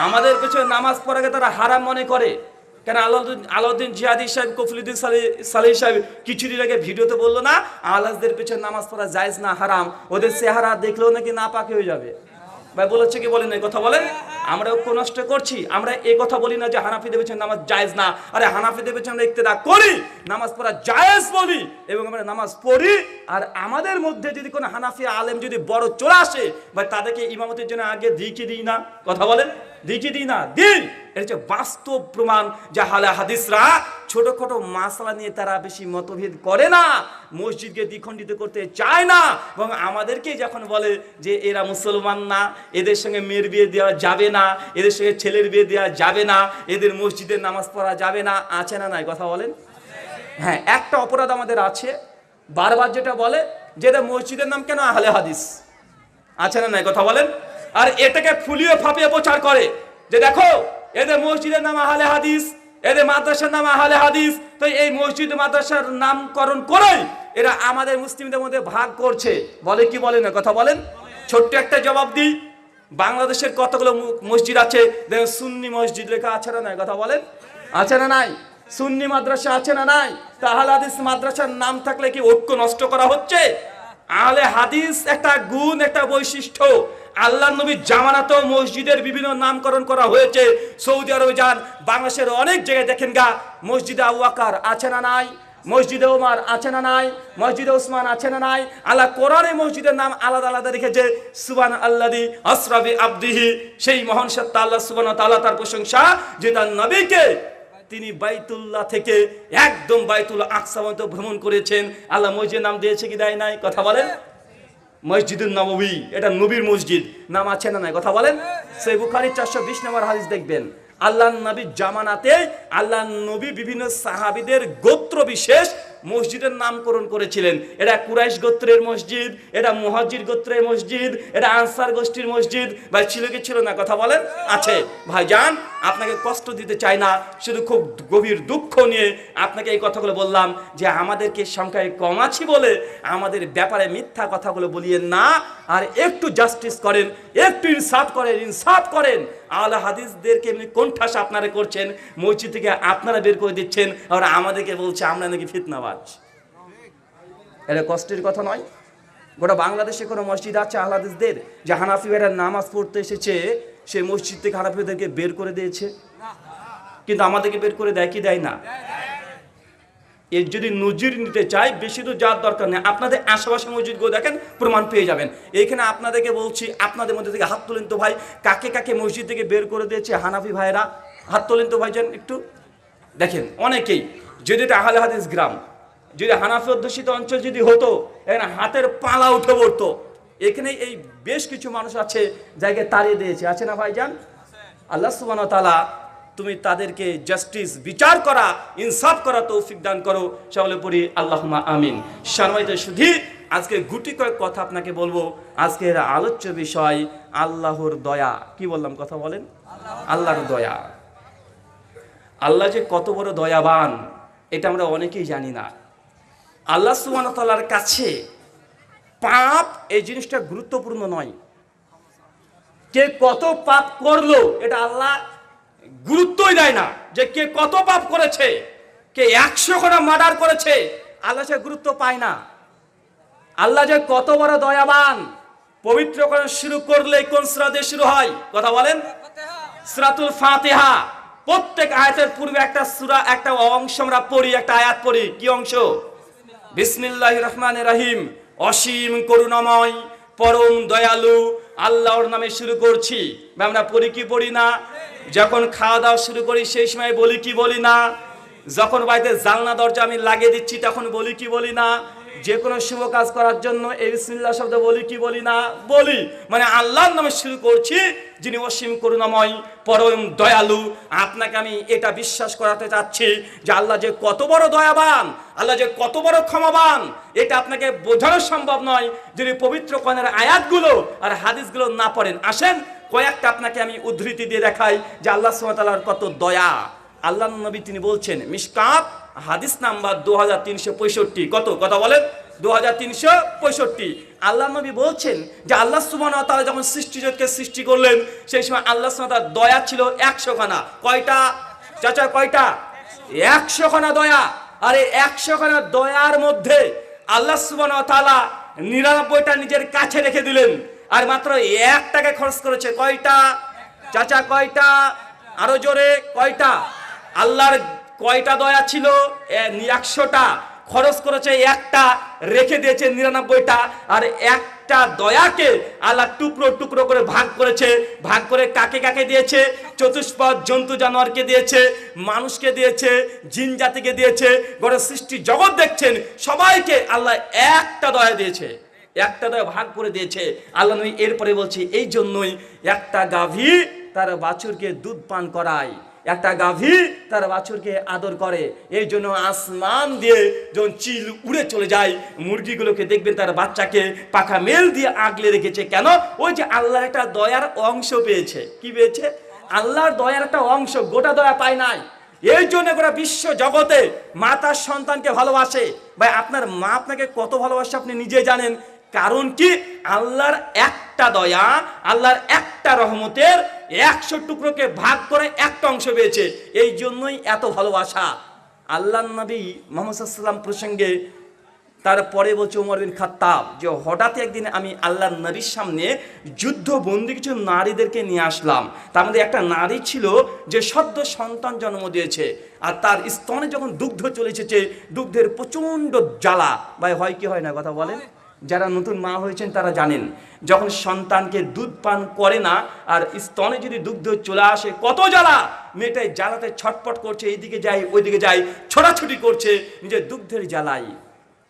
আমাদের পেছনে নামাজ পড়াকে তারা হারাম মনে করে। কেন? আলাউদ্দিন জিহাদি সাহেব, কফিলুদ্দিন সালেহ সাহেব কিছুদিন আগে ভিডিওতে বললো না আহলে হাদিসদের পেছনে নামাজ পড়া জায়েজ না হারাম, ওদের চেহারা দেখলেও নাকি নাপাক হয়ে যাবে। ভাই বলেছে কি বলেন না কথা বলেন? আমরা ঐক্য নষ্ট করছি। আমরা এই কথা বলি না যে হানাফিদের পেছনে নামাজ জায়েজ না, আরে হানাফিদের পেছনে আমরা ইক্তেদা করি, নামাজ পড়া জায়েজ বলি এবং আমরা নামাজ পড়ি। আর আমাদের মধ্যে যদি কোনো হানাফি আলেম যদি বড় চলে আসে বা তাদেরকে ইমামতের জন্য আগে দিই দিই না, কথা বলেন, দিই না, দিই। এটা হচ্ছে বাস্তব প্রমাণ যে আহলে হাদিসরা ছোটখাটো মাসলা নিয়ে তারা বেশি মতভেদ করে না, মসজিদকে দ্বিখণ্ডিত করতে চায় না। এবং আমাদেরকে যখন বলে যে এরা মুসলমান না, এদের সঙ্গে মেয়ের বিয়ে দেওয়া যাবে না, এদের সঙ্গে ছেলের বিয়ে দেওয়া যাবে না, এদের মসজিদের নামাজ পড়া যাবে না, আছে না নাই কথা বলেন? হ্যাঁ, একটা অপরাধ আমাদের আছে, বারবার যেটা বলে যে এদের মসজিদের নাম কেন আহলে হাদিস, আছে না নাই কথা বলেন? আর এটাকে ফুলিয়ে ফাঁপিয়ে প্রচার করে যে দেখো এদের মসজিদের নাম আহলে হাদিস, এদের মাদ্রাসার নাম আহলে হাদিস। তো এই মসজিদ মাদ্রাসার নামকরণ করে এরা আমাদের মুসলিমদের মধ্যে ভাগ করছে, বলে কি বলে না কথা বলেন? ছোট্ট একটা জবাব দিই, বাংলাদেশের কতগুলো মসজিদ আছে দেখেন সুন্নি মসজিদ লেখা আছে না নাই কথা বলেন? আছে না নাই? সুন্নি মাদ্রাসা আছে না নাই? তা আহলে হাদিস মাদ্রাসার নাম থাকলে কি ঐক্য নষ্ট করা হচ্ছে? আহলে হাদিস একটা গুণ, একটা বৈশিষ্ট্য। আল্লাহর নবীর জামানাতেও মসজিদের বিভিন্ন নামকরণ করা হয়েছে। সৌদি আরবে যান, বাংলাদেশের অনেক জায়গায় দেখেন গা, মসজিদে আবু বকর আছে না নাই, মসজিদে ওমর আছে না নাই, মসজিদে ওসমান আছে না নাই। আল্লাহ কোরআনে মসজিদের নাম আলাদা আলাদা রেখেছে। সুবহান আল্লাযী আসরা বিআবদিহি, সেই মহান সত্তা আল্লাহ সুবহানাহু ওয়া তাআলা, তার প্রশংসা যে তার নবীকে তিনি বাইতুল্লাহ থেকে একদম বাইতুল আকসা পর্যন্ত ভ্রমণ করেছেন। আল্লাহ মসজিদের নাম দিয়েছে কি দেয় নাই কথা বলেন? মসজিদুন নববী, এটা নবীর মসজিদ, নাম আছে না নাই কথা বলেন? সহিহ বুখারী 420 নম্বর হাদিস দেখবেন, আল্লাহর নবীর জামানাতে আল্লাহর নবী বিভিন্ন সাহাবীদের গোত্র বিশেষ মসজিদের নামকরণ করেছিলেন। এটা কুরাইশ গোত্রের মসজিদ, এটা মুহাজির গোত্রের মসজিদ, এটা আনসার গোষ্ঠীর মসজিদ। ভাই ছিল কি ছিল না কথা বলেন? আছে। ভাইজান আপনাকে কষ্ট দিতে চাই না, শুধু খুব গভীর দুঃখ নিয়ে আপনাকে এই কথাগুলো বললাম যে আমাদেরকে সংখ্যায় কম আছি বলে আমাদের ব্যাপারে মিথ্যা কথাগুলো বলিয়েন না, আর একটু জাস্টিস করেন, একটু ইনসাফ করেন। আহলে হাদিসদেরকে এমনি কোণঠাসা আপনারা করছেন, মসজিদ থেকে আপনারা বের করে দিচ্ছেন, আর আমাদেরকে বলছে আমরা নাকি ফিতনাবাজ। এটা কষ্টের কথা নয়? গোটা বাংলাদেশে কোনো মসজিদ আছে আহলে হাদিসদের যে হানাফি ভাইরা নামাজ পড়তে এসেছে সেই মসজিদ থেকে হানাফিদেরকে বের করে দিয়েছে? কিন্তু আমাদেরকে বের করে দেয় কি দেয় না? এর যদি নজির নিতে চাই বেশি তো যাওয়ার দরকার নেই, আপনাদের আশেপাশে মসজিদগুলো দেখেন, প্রমাণ পেয়ে যাবেন। এইখানে আপনাদেরকে বলছি, আপনাদের মধ্যে থেকে হাত তোলেন তো ভাই, কাকে কাকে মসজিদ থেকে বের করে দিয়েছে হানাফি ভাইরা? হাত তোলেন তো ভাইজান একটু দেখেন। অনেকেই, যদি এটা আহলে হাদিস গ্রাম, যদি হানাফি অধ্যুষিত অঞ্চল যদি হতো, এখানে হাতের পালা উঠে পড়তো। এখানে এই বেশ কিছু মানুষ আছে জায়গায় তাড়িয়ে দিয়েছে, আছে না ভাইজান? আল্লাহ সুবহানাহু ওয়া তাআলা তুমি তাদেরকে জাস্টিস, বিচার করা, ইনসাফ করা তৌফিক দান করো, সকলে পড়ি আল্লাহুম্মা আমিন। সম্মানিত সুধী, আজকে গুটি কয়েক কথা আপনাকে বলবো। আজকের আলোচ্য বিষয় আল্লাহর দয়া। কি বললাম কথা বলেন? আল্লাহর দয়া। আল্লাহ যে কত বড় দয়াবান এটা আমরা অনেকেই জানি না। আল্লাহ সুবহানাহু ওয়া তাআলার কাছে পাপ এই জিনিসটা গুরুত্বপূর্ণ নয়, কে কত পাপ করলো এটা আল্লাহ গুরুত্বই দেয় না। যে কে কত পাপ করেছে, কে 100 খানা মার্ডার করেছে, আল্লাহ সে গুরুত্ব পায় না। আল্লাহ যে কত বড় দয়াবান, পবিত্র কোরআন শুরু করলে কোন সূরা দিয়ে শুরু হয় কথা বলেন? সূরাতুল ফাতিহা। প্রত্যেক আয়াতের পূর্বে একটা সূরা, একটা অংশ আমরা পড়ি, একটা আয়াত পড়ি। কি অংশ? বিসমিল্লাহির রহমানির রহিম, অসীম করুণাময় পরম দয়ালু আল্লাহর নামে শুরু করছি। আমরা পড়ি কি পড়ি না? যখন খাওয়া দাওয়া শুরু করি সেই সময় বলি কি বলি না? যখন বাড়িতে জানলা দরজা আমি লাগিয়ে দিচ্ছি তখন বলি কি বলি না? যে কোনো শুভ কাজ করার জন্য এই বিসমিল্লাহ শব্দ বলি কি বলি না? বলি। মানে আল্লাহর নামে শুরু করছি, যিনি অসীম করুণাময় পরম দয়ালু। আপনাকে আমি এটা বিশ্বাস করাতে চাচ্ছি যে আল্লাহ যে কত বড় দয়াবান, আল্লাহ যে কত বড় ক্ষমাবান, এটা আপনাকে বোঝানো সম্ভব নয় যদি পবিত্র কোরআনের আয়াতগুলো আর হাদিসগুলো না পড়েন। আসেন কয়েকটা আপনাকে আমি উদ্ধৃতি দিয়ে দেখাই যে আল্লাহ সুবহানাহু ওয়া তাআলার কত দয়া। আল্লাহর নবী তিনি বলছেন, মিশকাত হাদিস নাম্বার 2365। কত কথা বলেন? 2365। আল্লাহর নবী বলছেন যে আল্লাহ সুবহানাহু ওয়া তাআলা যখন সৃষ্টিজগৎকে সৃষ্টি করলেন সেই সময় আল্লাহ সুবহানাহু ওয়া তাআলার দয়া ছিল 100 খানা। কয়টা চাচা? কয়টা? 100 খানা দয়া। আর এই 100 খানা দয়ার মধ্যে আল্লাহ সুবহানাহু ওয়া তাআলা 99টা নিজের কাছে রেখে দিলেন, আর মাত্র 1টাকে খরচ করেছে। কয়টা? চাচা কয়টা? আরো জোরে, কয়টা? আল্লাহর কয়টা দয়া ছিল? 100টা। খরচ করেছে একটা, রেখে দিয়েছে 99টা। আর একটা দয়াকে আল্লাহ টুকরো টুকরো করে ভাগ করেছে। ভাগ করে কাকে কাকে দিয়েছে? চতুষ্পদ জন্তু জানোয়ারকে দিয়েছে, মানুষকে দিয়েছে, জিন জাতিকে দিয়েছে, গোটা সৃষ্টি জগৎ দেখছেন সবাইকে আল্লাহ একটা দয়া দিয়েছে, একটা দয়া ভাগ করে দিয়েছে। আল্লাহ নবী এরপরে বলছি, এই জন্যই একটা গাভী তার বাছুরকে দুধ পান করায়, একটা গাভী তার বাছুরকে আদর করে। এই জন্য আসমান দিয়ে যখন চিল উড়ে চলে যায়, মুরগিগুলোকে দেখবেন তার বাচ্চাকে পাখা মেল দিয়ে আগলে রেখেছে। কেন? ওই যে আল্লাহর একটা দয়ার অংশ পেয়েছে। কি পেয়েছে? আল্লাহর দয়ার একটা অংশ, গোটা দয়া পায় নাই। এই জন্য গোটা বিশ্ব জগতে মা তার সন্তানকে ভালোবাসে। ভাই, আপনার মা আপনাকে কত ভালোবাসে আপনি নিজে জানেন। কারণ কি? আল্লাহর একটা দয়া, আল্লাহর একটা রহমতের 100 টুকরোকে ভাগ করে একটা অংশ পেয়েছে। এই জন্যই এত ভালোবাসা। আল্লাহর নবী মুহাম্মদ সাল্লাল্লাহু আলাইহি ওয়াসাল্লাম প্রসঙ্গে তারপরে বলছে ওমর বিন খাত্তাব, যে হঠাৎ একদিন আমি আল্লাহর নবীর সামনে যুদ্ধবন্দী কিছু নারীদেরকে নিয়ে আসলাম। তার মধ্যে একটা নারী ছিল যে সদ্য সন্তান জন্ম দিয়েছে, আর তার স্তনে যখন দুগ্ধ চলে এসেছে, দুগ্ধের প্রচণ্ড জ্বালা। ভাই, হয় কি হয় না কথা বলেন? যারা নতুন মা হয়েছেন তারা জানেন, যখন সন্তানকে দুধ পান করে না আর স্তনে যদি দুগ্ধ চলে আসে, কত জ্বালা। মেয়েটাই জ্বালাতে ছটপট করছে, এইদিকে যায় ওইদিকে যায়, ছোটাছুটি করছে নিজের দুগ্ধের জ্বালাই।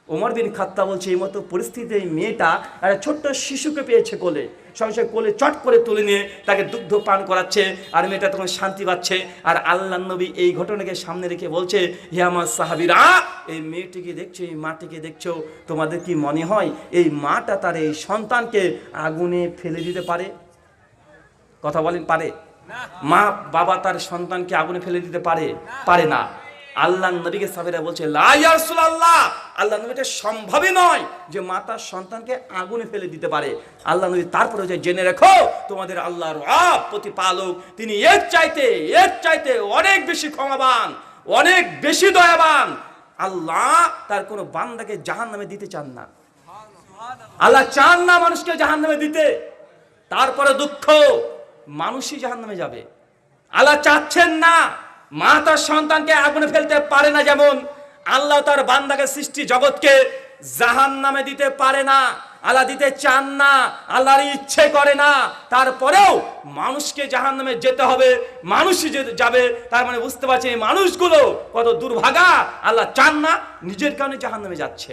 ওমর বিন খাত্তাব বলছে, এই মতো পরিস্থিতিতে এই মেয়েটা একটা ছোট্ট শিশুকে পেয়েছে কোলে, সঙ্গে সঙ্গে কোলে চট করে তুলে নিয়ে তাকে দুগ্ধ পান করাচ্ছে, আর মেয়েটা তখন শান্তি পাচ্ছে। আর আল্লাহর নবী এই ঘটনাকে সামনে রেখে বলছে, হে আমার সাহাবীরা, এই মেয়েটিকে দেখছো, এই মাটিকে দেখছো, তোমাদের কি মনে হয় এই মাটা তার এই সন্তানকে আগুনে ফেলে দিতে পারে? কথা বলেন, পারে? মা বাবা তার সন্তানকে আগুনে ফেলে দিতে পারে? পারে না। আল্লাহর নবীকে সাহাবীরা বলছে, লা ইয়া রাসূলুল্লাহ, আল্লাহর নবী, এটা সম্ভবই নয় যে মাতা সন্তানকে আগুনে ফেলে দিতে পারে। আল্লাহর নবী তারপরে যে জেনে রেখো, তোমাদের আল্লাহর রব প্রতিপালক, তিনি এর চাইতে অনেক বেশি ক্ষমাবান, অনেক বেশি দয়াবান। আল্লাহ তার কোনো বান্দাকে জাহান্নামে দিতে চান না। আল্লাহ চান না মানুষকে জাহান্নামে দিতে। তারপরে দুঃখ, মানুষই জাহান্নামে যাবে। আল্লাহ চাচ্ছেন না। মা তার সন্তানকে আগুনে ফেলতে পারে না, যেমন আল্লাহ তার বান্দাকে, সৃষ্টি জগৎকে জাহান্নামে দিতে পারে না। আল্লাহ দিতে চান না, আল্লাহর ইচ্ছে করে না। তারপরেও মানুষকে জাহান্নামে যেতে হবে, মানুষই যাবে। তার মানে বুঝতে পারছে এই মানুষগুলো কত দুর্ভাগা। আল্লাহ চান না, নিজের কারণে জাহান্নামে যাচ্ছে।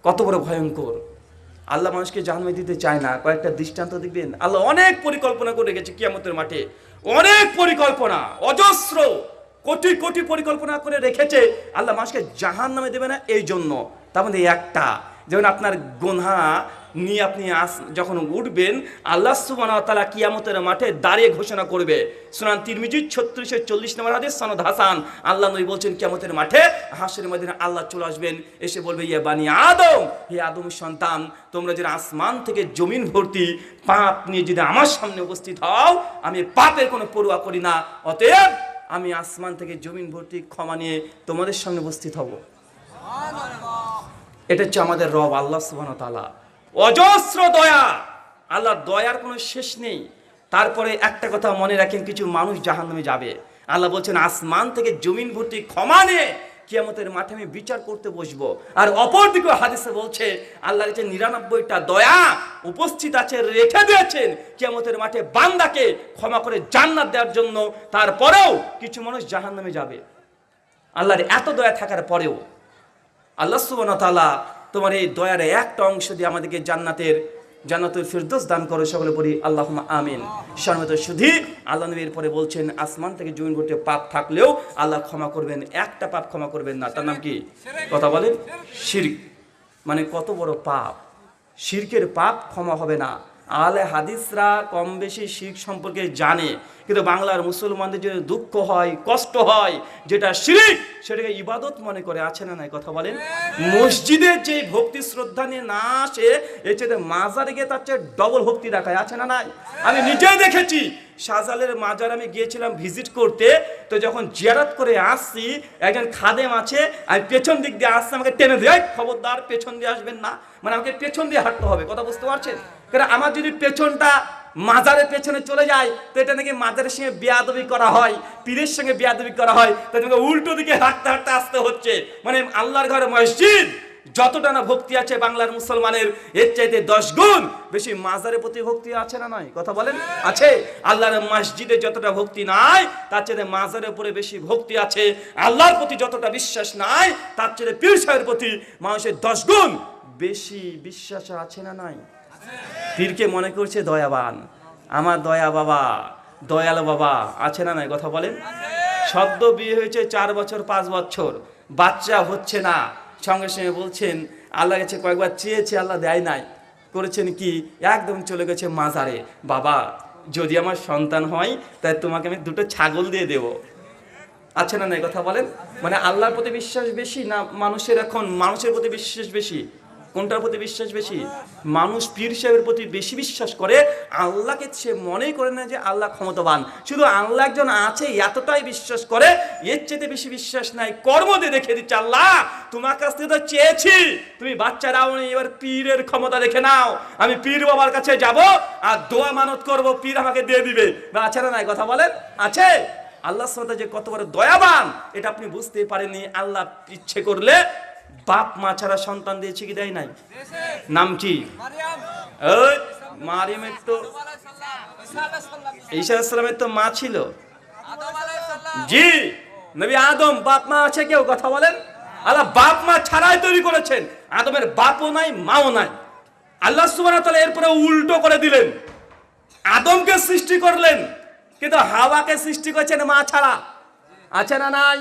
কত বড় ভয়ঙ্কর। আল্লাহ মানুষকে জাহান্নামে দিতে চায় না। কয়েকটা দৃষ্টান্ত দেখবেন। আল্লাহ অনেক পরিকল্পনা করে রেখেছে কিয়ামতের মাঠে, অনেক পরিকল্পনা, অজস্র কোটি কোটি পরিকল্পনা করে রেখেছে। আল্লাহ মানুষকে জাহান্নামে দেবে না এই জন্য। তার মধ্যে একটা, যেমন আপনার গুনাহ নিয়ে আপনি যখন উঠবেন, আল্লাহ সুবহানাহু ওয়া তাআলা কিয়ামতের মাঠে দাঁড়িয়ে ঘোষণা করবে। সুনান তিরমিজি 3640 নম্বর হাদিস, সনদ হাসান। আল্লাহ নবী বলছেন, কিয়ামতের মাঠে হাসরের ময়দানে আল্লাহ চলে আসবেন, এসে বলবে, ইয়া বানি আদম, হে আদমের সন্তান, তোমরা যদি আসমান থেকে জমিন ভর্তি পাপ নিয়ে যদি আমার সামনে উপস্থিত হও, আমি পাপের কোনো পরোয়া করি না। অতএব আমি আসমান থেকে জমিন ভর্তি ক্ষমা নিয়ে তোমাদের সামনে উপস্থিত হব। এটা হচ্ছে আমাদের রব আল্লাহ সুবহানাহু ওয়া তাআলা। অজস্র দয়া, আল্লাহর দয়ার কোনো শেষ নেই। তারপরে একটা কথা মনে রাখেন, কিছু মানুষ জাহান্নামে যাবে। আল্লাহ বলছেন, আসমান থেকে জমিন ভর্তি ক্ষমা নিয়ে কিয়ামতের মাঠে আমি বিচার করতে বসবো। আর অপরদিকে হাদিসে বলছে, আল্লাহর যে 99টা দয়া উপস্থিত আছে, রেখে দিয়েছেন কিয়ামতের মাঠে বান্দাকে ক্ষমা করে জান্নাত দেওয়ার জন্য। তারপরেও কিছু মানুষ জাহান্নামে যাবে। আল্লাহর এত দয়া থাকার পরেও আল্লাহ সুবহানাহু ওয়া তাআলা তোমার এই দয়ার একটা অংশ দিয়ে আমাদেরকে জান্নাতুল ফিরদৌস দান করো। সকলে পড়ি আল্লাহুম্মা আমিন। সম্মানিত সুধী, আল্লাহ নবীর পরে বলছেন, আসমান থেকে জমিন ভর্তি পাপ থাকলেও আল্লাহ ক্ষমা করবেন, একটা পাপ ক্ষমা করবেন না। তার নাম কি? কথা বলেন, শিরক। মানে কত বড় পাপ! শিরকের পাপ ক্ষমা হবে না। আহলে হাদিসরা কম বেশি শিরক সম্পর্কে জানে, কিন্তু বাংলার মুসলমানদের যে দুঃখ হয়, কষ্ট হয়, যেটা শিরক সেটাকে ইবাদত মনে করে। আছে না নাই? কথা বলেন। মসজিদের যে ভক্তি শ্রদ্ধা নিয়ে না আসে, এর চেয়ে মাজারে গিয়ে তার চেয়ে ডবল ভক্তি দেখায়। আছে না নাই? আমি নিজেই দেখেছি। শাহজালালের মাজার আমি গিয়েছিলাম ভিজিট করতে, তো যখন জিয়ারত করে আসছি, একজন খাদেম আছে, আমি পেছন দিক দিয়ে আসছি, আমাকে টেনে দিয়ে, খবরদার পেছন দিয়ে আসবেন না। মানে আমাকে পেছন দিয়ে হাঁটতে হবে। কথা বুঝতে পারছেন? কারণ আমার যদি পেছনটা মাজারের পেছনে চলে যায়, তো এটা নাকি মাজারের সঙ্গে বেয়াদবি করা হয়, পীরের সঙ্গে বেয়াদবি করা হয়, তো তোমাকে উল্টো দিকে হাঁটতে হাঁটতে আসতে হচ্ছে। মানে আল্লাহর ঘরে মসজিদ যতটা না ভক্তি আছে বাংলার মুসলমানের, এর চাইতে 10 গুণ বেশি মাজারের প্রতি ভক্তি আছে না নাই? কথা বলেন, আছে? আল্লাহর মসজিদে যতটা ভক্তি নাই তার চেয়ে মাজারের উপরে বেশি ভক্তি আছে। আল্লাহর প্রতি যতটা বিশ্বাস নাই তার চেয়ে পীর সাহেবের প্রতি মানুষের 10 গুণ বেশি বিশ্বাস আছে না নাই? পীরকে মনে করছে দয়াবান, আমার দয়া বাবা, দয়াল বাবা, আছে না নাই? কথা বলেন। সদ্য বিয়ে হয়েছে 4 বছর 5 বছর, বাচ্চা হচ্ছে না, সঙ্গে সঙ্গে বলছেন আল্লাহ কাছে কয়েকবার চেয়েছে, আল্লাহ দেয় নাই, করেছেন কি একদম চলে গেছে মাজারে, বাবা যদি আমার সন্তান হয় তাই তোমাকে আমি 2টো ছাগল দিয়ে দেব। আছে না নাই? কথা বলেন। মানে আল্লাহর প্রতি বিশ্বাস বেশি না মানুষের? এখন মানুষের প্রতি বিশ্বাস বেশি, কোনটার প্রতি বিশ্বাস বেশি? মানুষ পীর সাহেবের প্রতি বেশি বিশ্বাস করে, আল্লাহকে সে মনেই করে না যে আল্লাহ ক্ষমতাবান, শুধু আল্লাহ একজন আছে এতটাই বিশ্বাস করে, এর চেয়ে বেশি বিশ্বাস নাই। কর্ম দিয়ে দেখে দিচ্ছে, আল্লাহ তোমার কাছ থেকে তো চেয়েছি, তুমি বাচ্চা দাও নি, এবার পীরের ক্ষমতা দেখে নাও, আমি পীর বাবার কাছে যাব আর দোয়া মানত করব, পীর আমাকে দিয়ে দিবে। আছে না নাই? কথা বলেন, আছে? আল্লাহ সুবহানাহু যে কত বড় দয়াবান এটা আপনি বুঝতে পারেননি। আল্লাহ ইচ্ছে করলে বাপ মা ছাড়া সন্তান দিয়েছে কি দেয় নাই? নাম কি? মারিয়ামের তো, ঈসা আলাইহিস সালামের তো মা ছিল, জি নবী আদম, বাপ মা আছে কেউ? কথা বলেন। আল্লাহ বাপ মা ছাড়াই তৈরি করেছেন, আদমের বাপও নাই মাও নাই। আল্লাহ সুবহানাহু ওয়া তাআলা এরপরে উল্টো করে দিলেন, আদমকে সৃষ্টি করলেন কিন্তু হাওয়াকে সৃষ্টি করেছেন মা ছাড়া। আছে না নাই?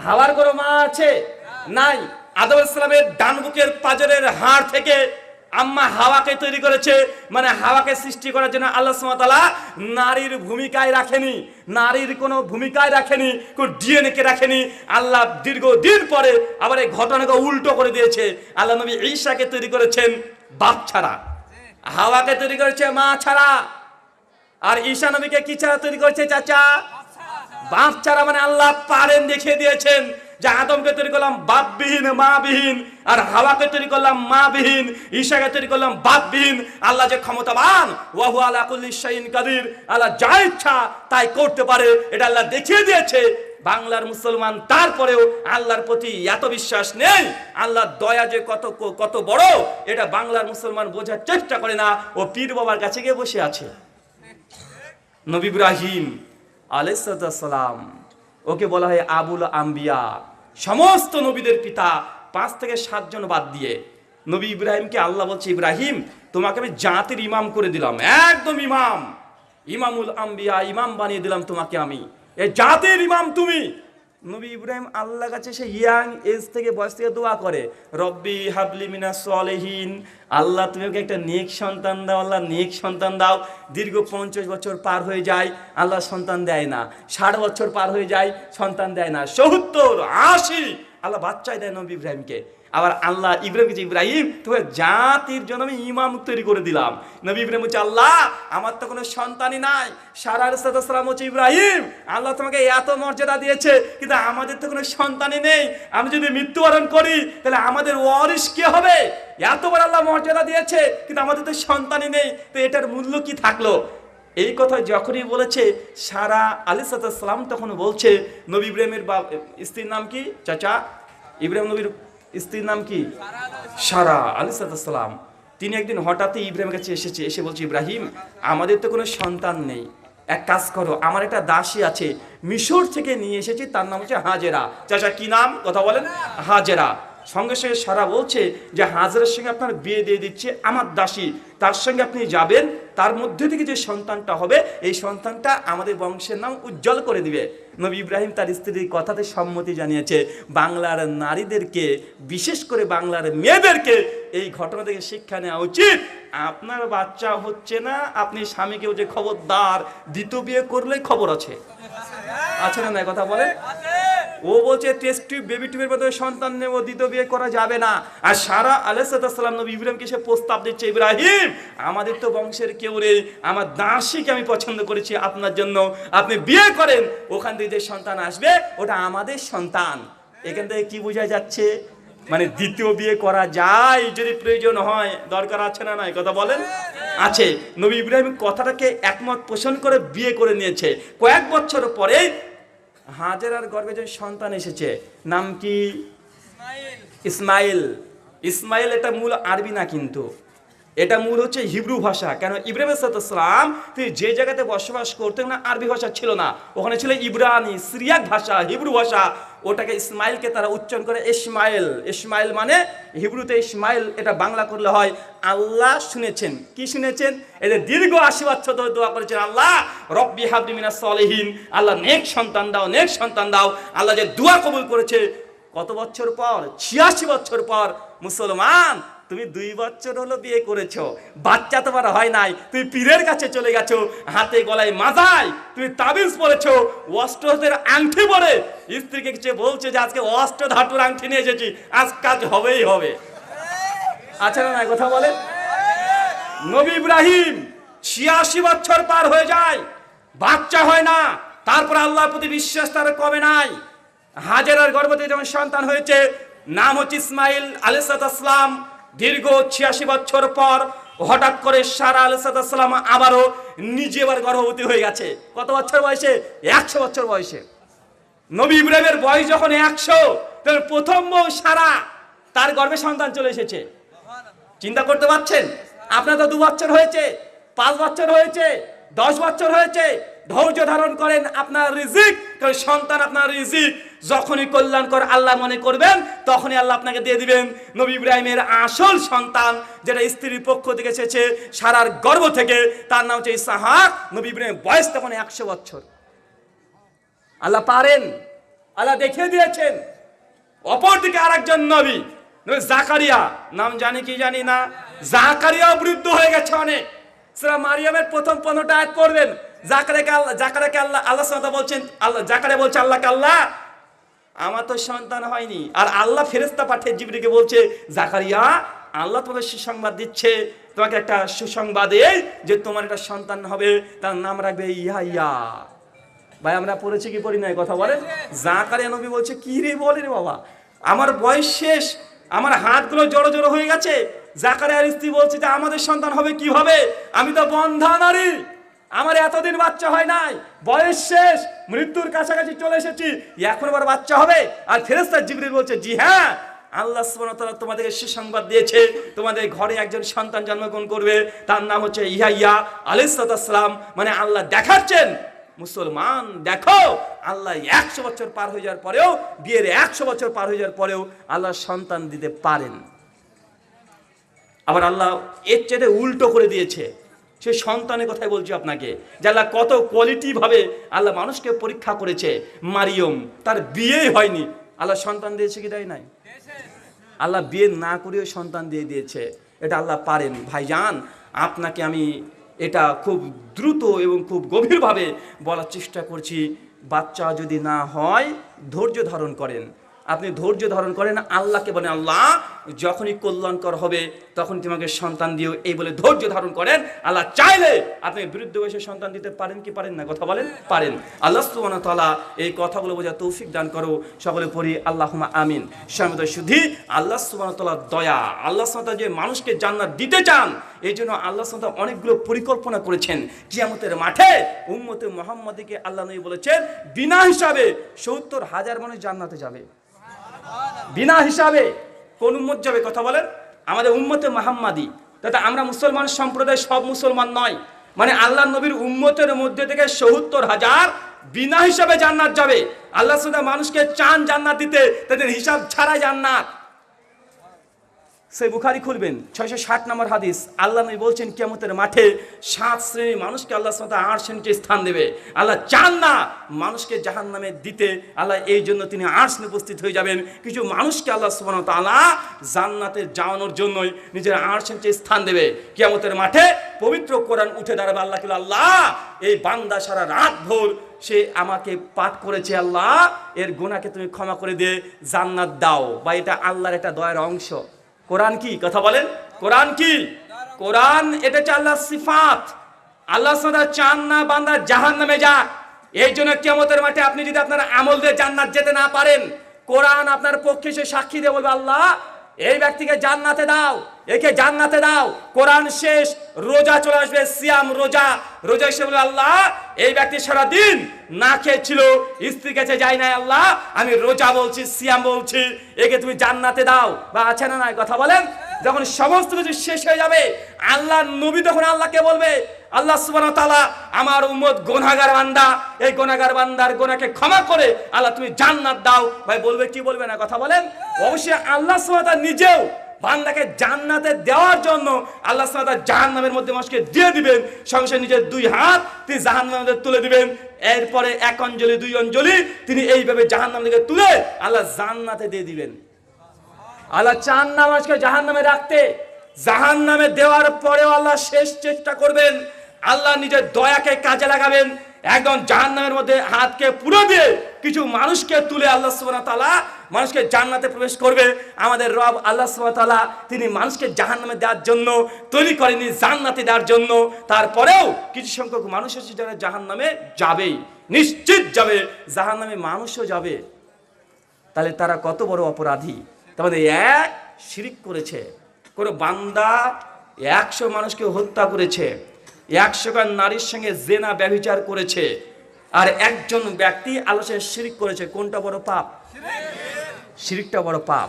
হাওয়ার কোনো মা আছে? নাই। আদম আলাইহিস সালামের ডান বুকের পাঁজরের হাড় থেকে আম্মা হাওয়াকে তৈরি করেছে, মানে হাওয়াকে সৃষ্টি করার জন্য আল্লাহ সুবহানাহু ওয়া তাআলা নারীর ভূমিকায় রাখেনি, নারীর কোনো ভূমিকায় রাখেনি, কোন ডিএনএ কে রাখেনি। আল্লাহ দীর্ঘদিন পরে আবার এই ঘটনাকে উল্টো করে দিয়েছে। আল্লাহ নবী ঈসাকে তৈরি করেছেন বাপ ছাড়া, হাওয়াকে তৈরি করেছে মা ছাড়া, আর ঈসা নবীকে কি ছাড়া তৈরি করেছে চাচা? বাপ ছাড়া। মানে আল্লাহ পারেন দেখিয়ে দিয়েছেন যে আদমকে তৈরি করলাম বাপবিহীন মাবিহীন, আর হাওয়াকে তৈরি করলাম মাবিহীন, ঈসাকে তৈরি করলাম বাপবিহীন। আল্লাহ যে ক্ষমতাবান, ওয়া হুয়া আলা কুল্লি শাইইন কাদির, আল্লাহ যা ইচ্ছা তাই করতে পারে, এটা আল্লাহ দেখিয়ে দিয়েছে। বাংলার মুসলমান তারপরেও আল্লাহর প্রতি এত বিশ্বাস নেই, আল্লাহর দয়া যে কত বড় এটা বাংলার মুসলমান বোঝার চেষ্টা করে না, ও পীর বাবার কাছে গিয়ে বসে আছে। নবী ইব্রাহিম আলাইহিস সালাম, ওকে বলা হয় আবুল আম্বিয়া, সমস্ত নবীদের পিতা, 5 থেকে 7 জন বাদ দিয়ে। নবী ইব্রাহিমকে আল্লাহ বলছে, ইব্রাহিম তোমাকে আমি জাতির ইমাম করে দিলাম, একদম ইমাম, ইমামুল আম্বিয়া, ইমাম বানিয়ে দিলাম তোমাকে আমি, এই জাতির ইমাম তুমি। নবী ইব্রাহিম আল্লাহর কাছে সে ইয়াং এজ থেকে, বয়স থেকে দোয়া করে, রব্বি হাবলি মিনাস সলিহিন, আল্লাহ তুমি ওকে একটা নেক সন্তান দাও, আল্লাহ নেক সন্তান দাও। দীর্ঘ 50 বছর পার হয়ে যায়, আল্লাহ সন্তান দেয় না। 60 বছর পার হয়ে যায়, সন্তান দেয় না। 70, 80 আল্লাহ বাচ্চাই দেয় নবী ইব্রাহিমকে। আবার আল্লাহ ইব্রাহিমকে, ইব্রাহিম তোকে জাতির জন্য আমি ইমাম তৈরি করে দিলাম। নবী ইব্রাহিম বলছে, আল্লাহ আমার তো কোনো সন্তানই নাই। সারা আলাইহিস সালাম হচ্ছে, ইব্রাহিম আল্লাহ তোমাকে এত মর্যাদা দিয়েছে কিন্তু আমাদের তো কোনো সন্তানই নেই, আমি যদি মৃত্যুবরণ করি তাহলে আমাদের ওয়ারিস কে হবে? এত বড় আল্লাহ মর্যাদা দিয়েছে কিন্তু আমাদের তো সন্তানই নেই, তো এটার মূল্য কি থাকলো? এই কথা যখনই বলেছে সারা আলাইহিস সালাম, তখন বলছে নবী ইব্রাহিমের স্ত্রীর নাম কি চাচা? ইব্রাহিম নবীর স্ত্রীর নাম কি? সারা আলাইহিস সালাম। তিনি একদিন হঠাৎই ইব্রাহিমের কাছে এসে বলছে, ইব্রাহিম আমাদের তো কোনো সন্তান নেই, এক কাজ করো, আমার একটা দাসী আছে, মিশর থেকে নিয়ে এসেছি, তার নাম হচ্ছে হাজেরা। চাচা কি নাম? কথা বলেন। হাজেরা। সঙ্গে সঙ্গে সারা বলছে যে হাজেরার সঙ্গে আপনার বিয়ে দিয়ে দিচ্ছে, আমার দাসী, তার সঙ্গে আপনি যাবেন, তার মধ্যে থেকে যে সন্তানটা হবে এই সন্তানটা আমাদের বংশের নাম উজ্জ্বল করে দিবে। নবী ইব্রাহিম তার স্ত্রীর কথাতে সম্মতি জানিয়েছে। বাংলার নারীদেরকে, বিশেষ করে বাংলার মেয়েদেরকে এই ঘটনা থেকে শিক্ষা নেওয়া উচিত। আপনার বাচ্চা হচ্ছে না, আপনি স্বামীকেও যে খবরদার, দ্বিতীয় বিয়ে করলেই খবর আছে, আছে না নাই? কথা বলে। ও বলছে টেস্ট টিউব, বেবি টিউবের মাধ্যমে সন্তান নেব, দ্বিতীয় বিয়ে করা যাবে না। আর সারা আলাইহিস সালাম নবী ইব্রাহিমকে সে প্রস্তাব দিচ্ছে, ইব্রাহিম আমাদের তো বংশের কেউ নেই, আমার দাসীকে আমি পছন্দ করেছি আপনার জন্য, আপনি বিয়ে করেন, ওখান থেকে যে সন্তান আসবে ওটা আমাদের সন্তান। এখান থেকে কি বোঝা যাচ্ছে? মানে দ্বিতীয় বিয়ে করা যায় যদি প্রয়োজন হয়, দরকার আছে না নাই? কথা বলেন। আছে। নবী ইব্রাহিম কথাটাকে একমত পোষণ করে বিয়ে করে নিয়েছে। কয়েক বছর পরে হাজেরার গর্ভে যে সন্তান এসেছে, নাম কি? ইসমাইল। ইসমাইল এটা মূল আরবি না, কিন্তু এটা মূল হচ্ছে হিব্রু ভাষা। কেন? ইব্রাহিম সালাম তিনি যে জায়গাতে বসবাস করতেন না, আরবি ভাষা ছিল না, ওখানে ছিল ইব্রানি সিরিয়াক ভাষা, হিব্রু ভাষা। ওটাকে ইসমাইলকে তারা উচ্চারণ করে ইসমাইল। ইসমাইল মানে হিব্রুতে ইসমাইল, এটা বাংলা করলে হয় আল্লাহ শুনেছেন। কি শুনেছেন? এদের দীর্ঘ 80 বছর ধরে দোয়া করেছেন, আল্লাহ রব্বি হাবলি মিনাস সলিহিন, আল্লাহ নেক সন্তান দাও, নেক সন্তান দাও। আল্লাহ যে দোয়া কবুল করেছে কত বছর পর? 86 বছর পর। মুসলমান, তুমি 2 বছর হলো বিয়ে করেছো, বাচ্চা তোমার হয় নাই, তুমি পীরের কাছে চলে গেছো, হাতে গলায় মাথায় তুমি তাবিজ পরেছো, অষ্টধাতুর আংটি পরে স্ত্রীকে কিছু বলছে যে আজকে অষ্টধাতুর আংটি নিয়ে এসেছি, আজ কাজ হবেই হবে। আচ্ছা না, কথা বলে। নবী ইব্রাহিম 86 বছর পার হয়ে যায়, বাচ্চা হয় না। তারপর আল্লাহর প্রতি বিশ্বাস তার কমে নাই। হাজেরার গর্ভে যখন সন্তান হয়েছে, নাম হচ্ছে ইসমাইল আলাইহিস সালাম। দীর্ঘ 86 বছর পর হঠাৎ করে সারা আলাইহিস সালাম আবারও নিজে এবার গর্ভবতী হয়ে গেছে। কত বছর বয়সে? 100 বছর বয়সে। নবী ইব্রাহিমের বয়স যখন 100, তার প্রথম বউ সারা, তার গর্ভে সন্তান চলে এসেছে। চিন্তা করতে পারছেন? আপনার তো 2 বছর হয়েছে, 5 বছর হয়েছে, 10 বছর হয়েছে। ধৈর্য ধারণ করেন, আপনার রিজিক, কারণ সন্তান আপনার রিজিক। যখনই কল্যাণকর আল্লাহ মনে করবেন, তখনই আল্লাহ আপনাকে দিয়ে দিবেন। নবী ইব্রাহিমের আসল সন্তান, যেটা স্ত্রীর পক্ষ থেকে এসেছে সারার গর্ভ থেকে, তার নাম হচ্ছে ইসহাক। নবী ইব্রাহিমের বয়স তখন 100 বছর। আল্লাহ পারেন, আল্লাহ দেখিয়ে দিয়েছেন। অপরদিকে আরেকজন নবী জাকারিয়া, নাম জানি কি জানি না, জাকারিয়াও বৃদ্ধ হয়ে গেছে অনেক। সূরা মারিয়ামের প্রথম 15টা আয়াত পড়বেন। জাকারিয়াকে আল্লাহ সুবহানাহু বলছেন, জাকারিয়া বলছে আল্লাহকে, আল্লাহ আমার তো সন্তান হয়নি। আর আল্লাহ ফেরেশতা পাঠিয়ে জিবরীলকে বলছে, জাকারিয়া আল্লাহ তোমাকে সুসংবাদ দিচ্ছে, তোমাকে একটা সুসংবাদ এই যে তোমার একটা সন্তান হবে, তার নাম রাখবে ইয়াহইয়া। ভাই আমরা পড়েছি কি পড়ি নাই? কথা বলেন। জাকারিয়া নবী বলছে, কি রে বলে রে বাবা, আমার বয়স শেষ, আমার হাতগুলো জড়ো জড়ো হয়ে গেছে। জাকারিয়ার স্ত্রী বলছে যে আমাদের সন্তান হবে কিভাবে? আমি তো বন্ধা নারী, আমার এতদিন বাচ্চা হয় নাই, বয়স শেষ, মৃত্যুর কাছাকাছি চলে এসেছি, এখন আবার বাচ্চা হবে? আর ফেরেশতা জিবরীল বলছে, জি হ্যাঁ, আল্লাহ সুবহানাহু ওয়া তাআলা তোমাদেরকে সুসংবাদ দিয়েছে, তোমাদের ঘরে একজন সন্তান জন্মগ্রহণ করবে, তার নাম হচ্ছে ইয়াহইয়া আলাইহিস সালাম। মানে আল্লাহ দেখাচ্ছেন, মুসলমান দেখো, আল্লাহ 100 বছর পার হয়ে যাওয়ার পরেও, বিয়ের 100 বছর পার হয়ে যাওয়ার পরেও আল্লাহ সন্তান দিতে পারেন। আবার আল্লাহ এর চেয়ে উল্টো করে দিয়েছে। সে সন্তানের কথাই বলছি আপনাকে, যে আল্লাহ কত কোয়ালিটি ভাবে আল্লাহ মানুষকে পরীক্ষা করেছে। মারিয়ম, তার বিয়েই হয়নি, আল্লাহ সন্তান দিয়েছে কি দেয় নাই? আল্লাহ বিয়ে না করেও সন্তান দিয়ে দিয়েছে। এটা আল্লাহ পারেন। ভাইজান, আপনাকে আমি এটা খুব দ্রুত এবং খুব গভীরভাবে বলার চেষ্টা করছি, বাচ্চা যদি না হয় ধৈর্য ধারণ করেন। আপনি ধৈর্য ধারণ করেন, আল্লাহকে বলেন, আল্লাহ যখনই কল্যাণকর হবে তখন তোমাকে সন্তান দিও, এই বলে ধৈর্য ধারণ করেন। আল্লাহ চাইলে আপনি বৃদ্ধ বয়সে সন্তান দিতে পারেন কি পারেন না? কথা বলেন, পারেন। আল্লাহ সুবহানাহু ওয়া তাআলা এই কথাগুলো বোঝার তৌফিক দান করো। সকলে পড়ি আল্লাহুম্মা আমিন। সম্মানিত সুধী, আল্লাহ সুবহানাহু ওয়া তাআলার দয়া, আল্লাহ সুবহানাহু ওয়া তাআলা যে মানুষকে জান্নাত দিতে চান, এই জন্য আল্লাহ সুবহানাহু ওয়া তাআলা অনেকগুলো পরিকল্পনা করেছেন। কিয়ামতের মাঠে উম্মতে মুহাম্মাদীকে আল্লাহ নবী বলেছেন, বিনা হিসাবে 70,000 মানুষ জান্নাতে যাবে। বিনা হিসাবে কোন উম্মত যাবে? কথা বলেন। আমাদের উম্মতে মুহাম্মাদী, তাতে আমরা মুসলমান সম্প্রদায়, সব মুসলমান নয়, মানে আল্লাহ নবীর উম্মতের মধ্যে থেকে 70,000 বিনা হিসাবে জান্নাত যাবে। আল্লাহ সুবহানাহু মানুষকে চান জান্নাত দিতে, তাদের হিসাব ছাড়াই জান্নাত। সেই বুখারী খুলবেন, 660 নম্বর হাদিস। আল্লাহ নবী বলছেন, কিয়ামতের মাঠে 7 শ্রেণীর মানুষকে আল্লাহ সুবহানাহু ওয়া তাআলা 8 শ্রেণীতে স্থান দেবে। আল্লাহ চান না মানুষকে জাহান্নামে দিতে, আল্লাহ এই জন্য তিনি 8 শ্রেণী উপস্থিত হয়ে যাবেন। কিছু মানুষকে আল্লাহ সুবহানাহু ওয়া তাআলা জান্নাতে যাওয়ানোর জন্যই নিজের 8 শ্রেণীতে স্থান দেবে। কিয়ামতের মাঠে পবিত্র কোরআন উঠে দাঁড়াবে, আল্লাহকে বলে, আল্লাহ এই বান্দা সারা রাত ভোর সে আমাকে পাঠ করেছে, আল্লাহ এর গুনাহকে তুমি ক্ষমা করে দিয়ে জান্নাত দাও। বা এটা আল্লাহর একটা দয়ার অংশ। কোরআন কি? কথা বলেন। কোরআন কি? কোরআন এটা হচ্ছে আল্লাহর সিফাত। আল্লাহ সাদা চান না বান্দা জাহান্নামে যাক। এই জন্য কিয়ামতের মাঠে আপনি যদি আপনার আমল দিয়ে জান্নাত যেতে না পারেন, কোরআন আপনার পক্ষে সে সাক্ষী দিয়ে বলবে, আল্লাহ এই ব্যক্তিকে জান্নাতে দাও, একে জান্নাতে দাও। কোরআন শেষ, রোজা চলে আসবে, সিয়াম রোজা। রোজা এসে বলে আল্লাহ এই ব্যক্তি সারাদিন না খেয়েছিল, স্ত্রীর কাছে যাই নাই, আল্লাহ আমি রোজা বলছি, সিয়াম বলছি, একে তুমি জান্নাতে দাও। বা আছে না নাই কথা বলেন? যখন সমস্ত কিছু শেষ হয়ে যাবে, আল্লাহ নবী তখন আল্লাহকে বলবে, আল্লাহ সুবহানাহু ওয়া তাআলা আমার উম্মত গুনাহগার বান্দা, এই গুনাহগার বান্দার গুনাহকে ক্ষমা করে আল্লাহ তুমি জান্নাত দাও। ভাই বলবে কি বলবে না কথা বলেন? অবশ্যই আল্লাহ সুবহানাহু ওয়া তাআলা নিজেও বান্দাকে জান্নাতে দেওয়ার জন্য আল্লাহ সুবহানাহু ওয়া তাআলা জাহান্নামের মধ্যে মানুষকে দিয়ে দিবেন, সঙ্গে সঙ্গে নিজের দুই হাত তিনি জাহান্নামের মধ্যে তুলে দিবেন। এরপরে এক অঞ্জলি দুই অঞ্জলি তিনি এইভাবে জাহান্নাম থেকে তুলে আল্লাহ জান্নাতে দিয়ে দিবেন। আল্লাহ চান না মানুষকে জাহান্নামে রাখতে, জাহান্নামে দেওয়ার পরেও আল্লাহ শেষ চেষ্টা করবেন, আল্লাহ নিজের দয়াকে কাজে লাগাবেন, একদম জাহান্নামের মধ্যে হাতকে পুরো দিয়ে কিছু মানুষকে তুলে আল্লাহ সুবহানাহু ওয়া তাআলা মানুষকে জান্নাতে প্রবেশ করবে। আমাদের রব আল্লাহ সুবহানাহু ওয়া তাআলা তিনি মানুষকে জাহান্নামে দেওয়ার জন্য তৈরি করেনি, জান্নাতে দেওয়ার জন্য। তারপরেও কিছু সংখ্যক মানুষ আছে যারা জাহান্নামে যাবেই, নিশ্চিত যাবে, জাহান্নামে মানুষও যাবে। তাহলে তারা কত বড় অপরাধী! তারপরে এক শিরিক করেছে, কোনো বান্দা 100 মানুষকে হত্যা করেছে, 100 নারীর সঙ্গে জেনা ব্যভিচার করেছে, আর একজন ব্যক্তি আল্লাহর সাথে শিরিক করেছে। কোনটা বড় পাপ? শিরিকটা বড় পাপ,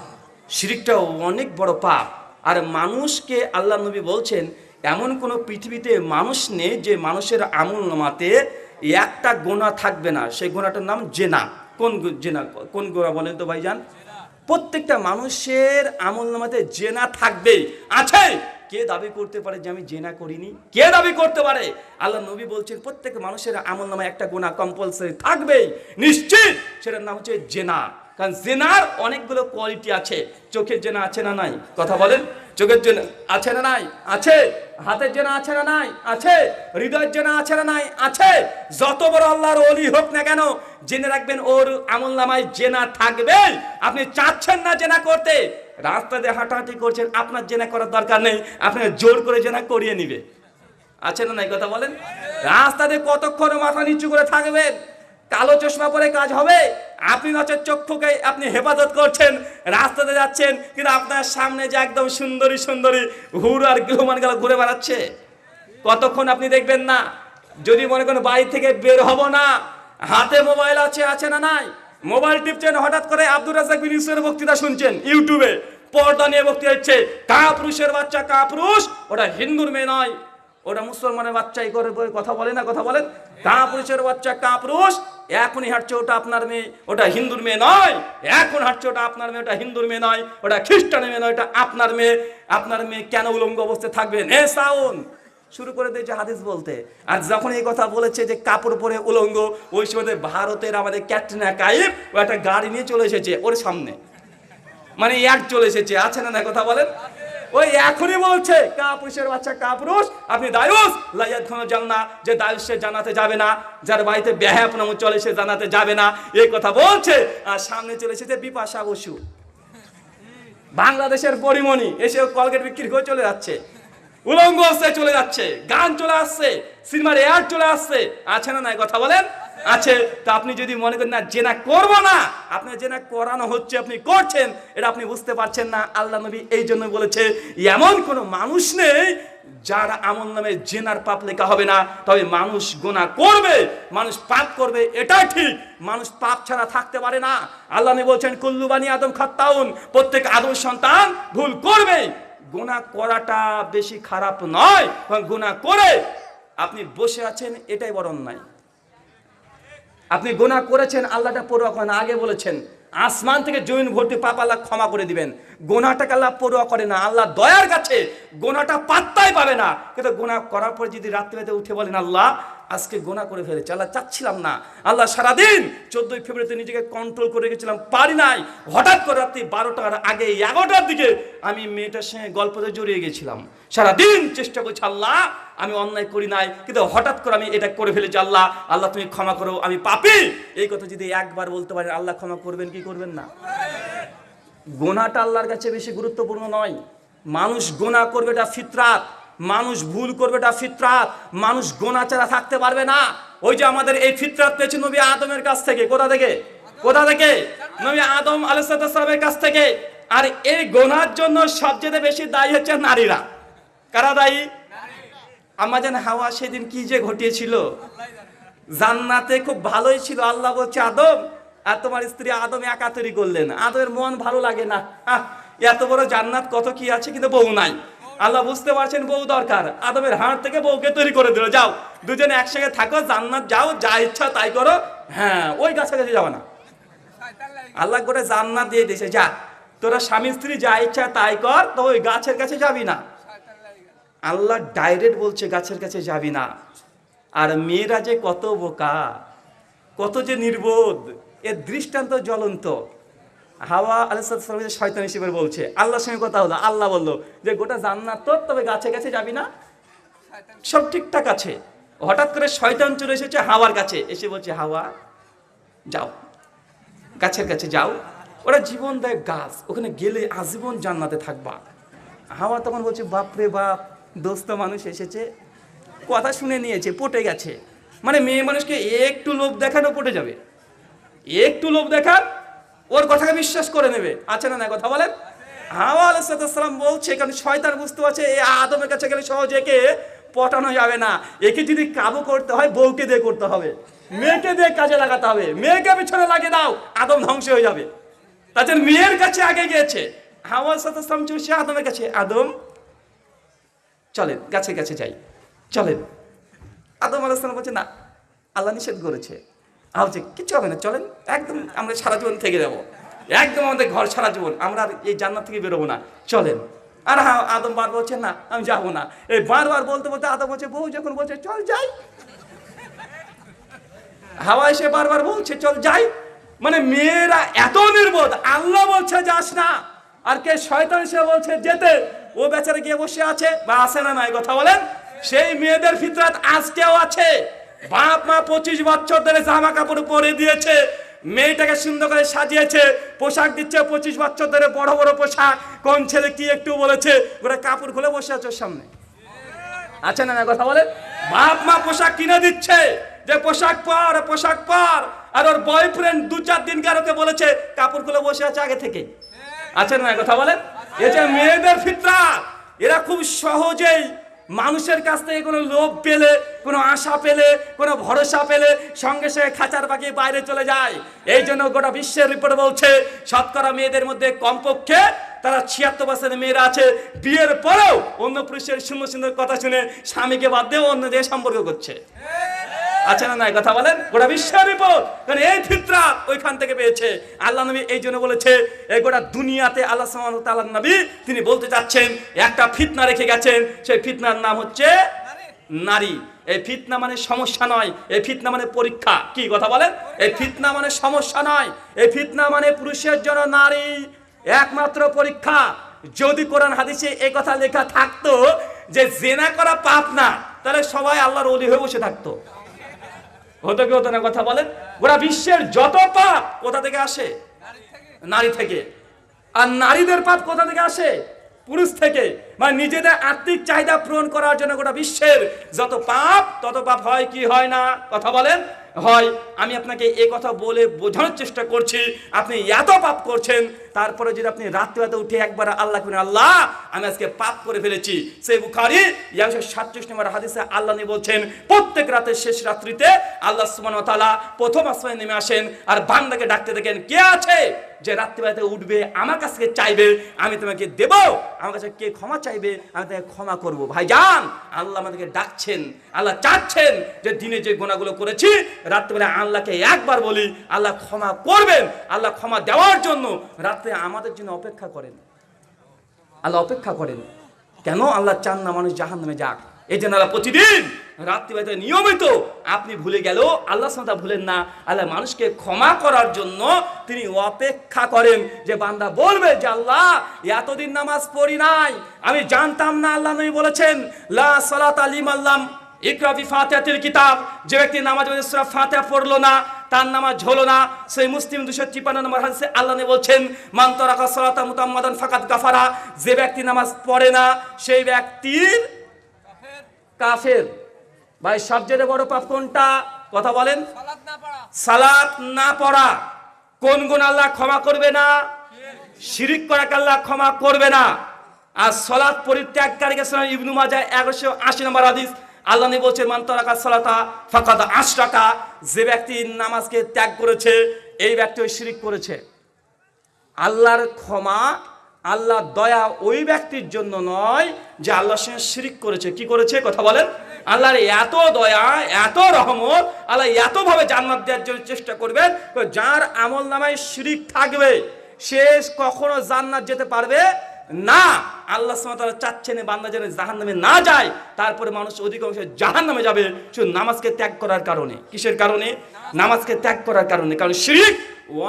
শিরিকটা অনেক বড় পাপ। আর মানুষকে আল্লাহ নবী বলছেন এমন কোনো পৃথিবীতে মানুষ নেই যে মানুষের আমলনামাতে একটা গুনাহ থাকবে না, সেই গুনাহটার নাম জেনা। কোন জেনা? কোন গুনাহ বলেন তো ভাইজান? প্রত্যেকটা মানুষের আমলনামাতে জেনা থাকবেই। আছে? কে দাবি করতে পারে যে আমি জেনা করিনি? কে দাবি করতে পারে? আল্লাহ নবী বলছেন প্রত্যেক মানুষের আমলনামায় একটা গুনাহ কম্পালসারি থাকবেই, নিশ্চিত। সেটার নাম হচ্ছে জেনা। কারণ জেনার অনেকগুলো কোয়ালিটি আছে। চোখের জেনা আছে না নাই? কথা বলেন। চোখের জেনা আছে না নাই? আছে। হাতের জেনা আছে না নাই? আছে। হৃদয়ের জেনা আছে না নাই? আছে। যত বড় আল্লাহর ওলি হোক না কেন, জেনে রাখবেন ওর আমলনামায় জেনা থাকবে। আপনি চাচ্ছেন না জেনা করতে, রাস্তাতে হাঁটাহাঁটি করছেন, আপনার জেনা করার দরকার নেই, আপনার জোর করে জেনা করিয়ে নিবে। আছে না নাই? কথা বলেন। রাস্তাতে কতক্ষণ মাথা নিচু করে থাকবেন? কালো চশমা পরে কাজ হবে? আপনি নচের চক্ষুকে আপনি হেফাজত করছেন, রাস্তাতে যাচ্ছেন, কিন্তু আপনার সামনে যে একদম সুন্দরী সুন্দরী হুর আর গৃহমান গেল ঘুরে বেড়াচ্ছে, কতক্ষণ আপনি দেখবেন না? যদি মনে করেন বাড়ি থেকে বের হব না, হাতে মোবাইল আছে, আছে না নাই? মোবাইল টিপছেন, হঠাৎ করে আব্দুর রাজ্জাক বিন ইউসুফের বক্তৃতা শুনছেন ইউটিউবে, পর্দা নিয়ে বক্তৃতা হচ্ছে, কাপুরুষের বাচ্চা কাপুরুষ, ওটা হিন্দুর মেয়ে নয়, ওটা মুসলমানের বাচ্চাই করে কথা বলে না? কথা বলেন। কাপুরুষের বাচ্চা কাপুরুষ, এখনই হাঁটছে, ওটা আপনার মেয়ে, ওটা হিন্দুর মেয়ে নয়। এখন হাঁটছে, ওটা আপনার মেয়ে, ওটা হিন্দুর মেয়ে নয়, ওটা খ্রিস্টানের মেয়ে নয়, ওটা আপনার মেয়ে। আপনার মেয়ে কেন উলঙ্গ অবস্থায় থাকবে? নেশাউন শুরু করে দিয়েছে হাদিস বলতে। আর যখন এই কথা বলেছে যে কাপড় পরে উলঙ্গ, ওই সময় ভারতের আমাদের ক্যাটরিনা কাইফ ও একটা গাড়ি নিয়ে চলে এসেছে ওর সামনে, মানে এক চলে এসেছে। আছে না না? কথা বলেন। ওই এখনই বলছে কাপুরুষের বাচ্চা কাপুরুষ, আপনি দায়ুস লাইয়াত খানো জান্না, যে দায়ুস সে জানাতে যাবে না, যার বাড়িতে বেহায়াপনা চলে সে জানাতে যাবে না, এই কথা বলছে। আর সামনে চলে এসেছে বিপাশা বসু, বাংলাদেশের পরিমণি, এসে কলগেট বিক্রি করে চলে যাচ্ছে, উলঙ্গ অবস্থায় চলে যাচ্ছে, গান চলে আসছে, সিনেমার এয়ার চলে আসছে। আছে না নাই? কথা বলেন। আছে। তা আপনি যদি মনে করেন না জেনা করব না, আপনার জেনা করানো হচ্ছে, আপনি করছেন, এটা আপনি বুঝতে পারছেন না। আল্লাহ নবী এই জন্য বলেছে এমন কোনো মানুষ নেই যার আমল নামে জেনার পাপ লেখা হবে না। তবে মানুষ গুনাহ করবে, মানুষ পাপ করবে, এটা ঠিক। মানুষ পাপ ছাড়া থাকতে পারে না। আল্লাহ নবী বলছেন কুল্লু বানি আদম খাত্তাউন, প্রত্যেক আদম সন্তান ভুল করবে। গুনাহ করাটা বেশি খারাপ নয়, গুনাহ করে আপনি বসে আছেন এটাই বড় অন্যায়। আপনি গুনাহ করেছেন, আল্লাহটা পরোয়া করেন। আগে বলেছেন আসমান থেকে জমিন ভর্তি পাপ আল্লাহ ক্ষমা করে দিবেন। গুনাহটাকে আল্লাহ পরোয়া করে না, আল্লাহ দয়ার কাছে গুনাহটা পাত্তাই পাবে না। কিন্তু গুনাহ করার পর যদি রাত্রিতে উঠে বলেন আল্লাহ আজকে গুনাহ করে ফেলেছি, আল্লাহ চাচ্ছিলাম না, আল্লাহ সারাদিন 14 ফেব্রুয়ারিতে নিজেকে কন্ট্রোল করে রেখেছিলাম, পারি নাই, হঠাৎ করে রাত্রি 12টার আগে 11টার দিকে আমি মেয়েটার সঙ্গে গল্পতে জড়িয়ে গেছিলাম, সারাদিন চেষ্টা করছি আল্লাহ আমি অন্যায় করি নাই, কিন্তু হঠাৎ করে আমি এটা করে ফেলেছি, আল্লাহ আল্লাহ তুমি ক্ষমা করো, আমি পাপী। এই কথা যদি একবার বলতে পারেন আল্লাহ ক্ষমা করবেন কি করবেন না? গুনাহটা আল্লাহর কাছে বেশি গুরুত্বপূর্ণ নয়। মানুষ গুনাহ করবে, এটা ফিতরাত। মানুষ ভুল করবে, এটা ফিতরাত। মানুষ গুনাহ ছাড়া থাকতে পারবে না। ওই যে আমাদের এই ফিতরাত পেয়েছে নবী আদমের কাছ থেকে। কোথা থেকে? কোথা থেকে? নবী আদম আলাইহিস সালামের কাছ থেকে। আর এই গোনার জন্য সবচেয়ে বেশি দায়ী হচ্ছে নারীরা। কারা দায়ী? আম্মা জান হাওয়া সেদিন কি যে ঘটিয়েছিল, জান্নাতে খুব ভালোই ছিল। আল্লাহ বলছে আদম আর তোমার স্ত্রী আদম একা তৈরি করলেন, আদমের মন ভালো লাগে না, এত বড় জান্নাত কত কি আছে কিন্তু বউ নাই। আল্লাহ বুঝতে পারছেন বউ দরকার, আদমের হাড় থেকে বউকে তৈরি করে দিল, যাও দুজনে একসঙ্গে থাকো, জান্নাত যাও, যা ইচ্ছা তাই করো। হ্যাঁ, ওই গাছে কাছে যাও না। আল্লাহ করে জান্নাত দিয়ে দিয়েছে, যা তোরা স্বামী স্ত্রী যা ইচ্ছা তাই কর, তো ওই গাছের কাছে যাবি না। আল্লাহ ডাইরেক্ট বলছে গাছের কাছে যাবি না। আর মেয়েরা যে কত বোকা, কত যে নির্বোধ, এর দৃষ্টান্ত জ্বলন্ত। হাওয়া আলাইহিস সালাম শয়তান হিসেবে বলছে, আল্লাহর সঙ্গে কথা হলো, আল্লাহ বললো যে গোটা জান্নাত তোর, তবে গাছে কাছে যাবি না, সব ঠিকঠাক আছে। হঠাৎ করে শয়তান চলে এসেছে হাওয়ার কাছে, এসে বলছে হাওয়া যাও গাছের কাছে যাও, ওরা জীবন দেয় গাছ, ওখানে গেলে আজীবন জান্নাতে থাকবা। হাওয়া তখন বলছে বাপরে বাপ, দোস্ত মানুষ এসেছে, কথা শুনে নিয়েছে, পটে গেছে। মানে মেয়ে মানুষকে একটু লোভ দেখানো পটে যাবে, একটু লোভ দেখান ওর কথাকে বিশ্বাস করে নেবে। আছে না না কথা বলেন? হাওয়া আলাইহিস সালাম বলছে, কারণ শয়তান বুঝতে পারছে এই আদমের কাছে গেলে সহজে একে পটানো যাবে না, একে যদি কাবু করতে হয় বউকে দিয়ে করতে হবে, মেয়েকে দিয়ে কাজে লাগাতে হবে, মেয়েকে পিছনে লাগিয়ে দাও, আদম ধ্বংস হয়ে যাবে। তাছাড়া মেয়ের কাছে আগে গিয়েছে হাওয়া আলাইহিস সালাম, চলছে আদমের কাছে, আদম চলেন গাছের কাছে যাই, চলেন। আদম আলাইহিস সালাম বলছে না, আল্লাহ নিষেধ করেছে। বলছে কিচ্ছু হবে না, চলেন, একদম আমরা সারা জীবন থেকে যাবো, একদম আমাদের ঘর সারা জীবন, আমরা আর এই জান্নাত থেকে বেরোবো না, চলেন। আর হ্যাঁ, আদম বার বলছে না আমি যাবো না। এই বারবার বলতে বলতে আদম বলছে, বউ যখন বলছে চল যাই, হাওয়া এসে বারবার বলছে চল যাই। মানে মেয়েরা এত নির্বোধ, আল্লাহ বলছে যাস না, আর কে শয়তান সে বলছে যেতে, ও বেচারা গিয়ে বসে আছে বা আসে না, নাই কথা বলেন। সেই মেয়েদের ফিতরাত আজকেও আছে। বাপ মা 25 বছর ধরে জামা কাপড় পরে দিয়েছে, মেয়েটাকে সুন্দর করে সাজিয়েছে, পোশাক দিচ্ছে 25 বছর ধরে, বড় বড় পোশাক। কোন ছেলে কি একটু বলেছে, ওরা কাপড় খুলে বসে আছে ওর সামনে, আছে না না কথা বলেন। বাপ মা পোশাক কিনে দিচ্ছে যে পোশাক পর, পোশাক পর, আর ওর বয়ফ্রেন্ড 2-4 দিন ওকে বলেছে কাপড় খুলে বসে আছে আগে থেকে, আছে না কথা বলেন। এই যে মেয়েদের ফিতরাত, এরা খুব সহজেই মানুষের কাছ থেকে কোনো লোভ পেলে, কোনো আশা পেলে, কোনো ভরসা পেলে সঙ্গে সঙ্গে খাঁচার পাখি বাইরে চলে যায়। এই জন্য গোটা বিশ্বের রিপোর্ট বলছে শতকরা মেয়েদের মধ্যে কমপক্ষে তারা 76% মেয়েরা আছে বিয়ের পরেও অন্য পুরুষের সুন্দর সুন্দর কথা শুনে স্বামীকে বাদ দিয়ে অন্য দিয়ে সম্পর্ক করছে, আছে না নাই কথা বলেন। গোটা বিশ্বের রিপোর্ট, কারণ এই ফিতরাত ওইখান থেকে পেয়েছে। আল্লাহ নবী এই জন্য বলেছে, এই গোটা দুনিয়াতে আল্লাহ সুবহানাহু ওয়া তাআলার নবী তিনি বলতে চাচ্ছেন একটা ফিতনা রেখে গেছেন, সেই ফিতনার নাম হচ্ছে নারী। এই ফিতনা মানে সমস্যা নয়, এই ফিতনা মানে পরীক্ষা। কি কথা বলেন? এই ফিতনা মানে সমস্যা নয়, এই ফিতনা মানে পুরুষের জন্য নারী একমাত্র পরীক্ষা। যদি কোরআন হাদিসে এই কথা লেখা থাকতো যে জিনা করা পাপ না, তাহলে সবাই আল্লাহর ওলি হয়ে বসে থাকতো, হতো কি হতো না কথা বলেন। গোটা বিশ্বের যত পাপ কোথা থেকে আসে? নারী থেকে। আর নারীদের পাপ কোথা থেকে আসে? পুরুষ থেকে। মানে নিজেদের আত্মিক চাহিদা পূরণ করার জন্য গোটা বিশ্বের যত পাপ, তত পাপ হয় কি হয় না কথা বলেন? হয়। আমি আপনাকে এই কথা বলে বোঝানোর চেষ্টা করছি, আপনি এত পাপ করছেন, তারপরে যদি আপনি রাত্রিবেলা উঠে একবার আল্লাহ করেন, আল্লাহ আমি আজকে পাপ করে ফেলেছি, সেই বুখারী 137 নম্বর হাদিসে আল্লাহ নবী বলছেন প্রত্যেক রাতের শেষ রাত্রিতে আল্লাহ সুবহানাহু ওয়া তাআলা প্রথম আসমানে নেমে আসেন আর বান্দাকে ডাকতে দেখেন, কে আছে যে রাত্রিবেলাতে উঠবে আমার কাছ থেকে চাইবে, আমি তোমাকে দেব, আমার কাছে কে ক্ষমা চাইবে আমি তাকে ক্ষমা করব। ভাইজান, আল্লাহ আমাদেরকে ডাকছেন, আল্লাহ চাচ্ছেন যে দিনে যে গুনাহগুলো করেছি রাত্রিবেলা আল্লাহকে একবার বলি, আল্লাহ ক্ষমা করবেন। আল্লাহ ক্ষমা দেওয়ার জন্য রাত্রে আমাদের জন্য অপেক্ষা করেন, আল্লাহ অপেক্ষা করেন। কেন? আল্লাহ চান না মানুষ জাহান্নামে যাক। এই জন্য আল্লাহ প্রতিদিন রাত্রিবেলাতে নিয়মিত, আপনি ভুলে গেলেও আল্লাহ সাথে ভুলেন না, আল্লাহ মানুষকে ক্ষমা করার জন্য তিনি অপেক্ষা করেন যে বান্দা বলবে যে আল্লাহ এতদিন নামাজ পড়ি নাই, আমি জানতাম না। আল্লাহ নবী বলেছেন লা সালাতা লিমান লাম ইকরা বিফাতিহাতিল কিতাব, যে ব্যক্তি নামাজ পড়ে সূরা ফাতিহা পড়লো না তার নামাজ হলো না। সেই মুসলিম 253 নম্বর হাদিসে আল্লাহ নবী বলছেন মান তারাকা সালাতা মুতাম্মাদান ফাকাদ কাফারা, যে ব্যক্তি নামাজ পড়ে না সেই ব্যক্তির কাফের। ভাই সবচেয়ে বড় পাপ কোনটা কথা বলেন? সালাত না পড়া। কোন গুণ আল্লাহ ক্ষমা করবে না? শিরিক করাকে আল্লাহ ক্ষমা করবে না। আর সালাত পরিত্যাগকারীকে সুনান ইবনে মাজাহ 1180 নম্বর হাদিস, আল্লাহ নবী বলছেন মান তারাকা সালাতা ফাকাদ আশরাকা, যে ব্যক্তি নামাজকে ত্যাগ করেছে এই ব্যক্তি ওই শিরিক করেছে। আল্লাহর ক্ষমা, আল্লাহর দয়া ওই ব্যক্তির জন্য নয় যে আল্লাহর সঙ্গে শিরিক করেছে। কি করেছে কথা বলেন? আল্লাহর এত দয়া, এত রহমত, আল্লাহ এতভাবে জান্নাত দেওয়ার জন্য চেষ্টা করবেন, যার আমল নামায় শিরিক থাকবে সে কখনো জান্নাত যেতে পারবে না। আল্লাহ সুবহানাহু ওয়া তাআলা চাচ্ছেন বান্দা যেন জাহান্নামে না যায়, তারপরে মানুষ অধিকাংশ জাহান্নামে যাবে শুধু নামাজকে ত্যাগ করার কারণে। কিসের কারণে? নামাজকে ত্যাগ করার কারণে। কারণ শিরিক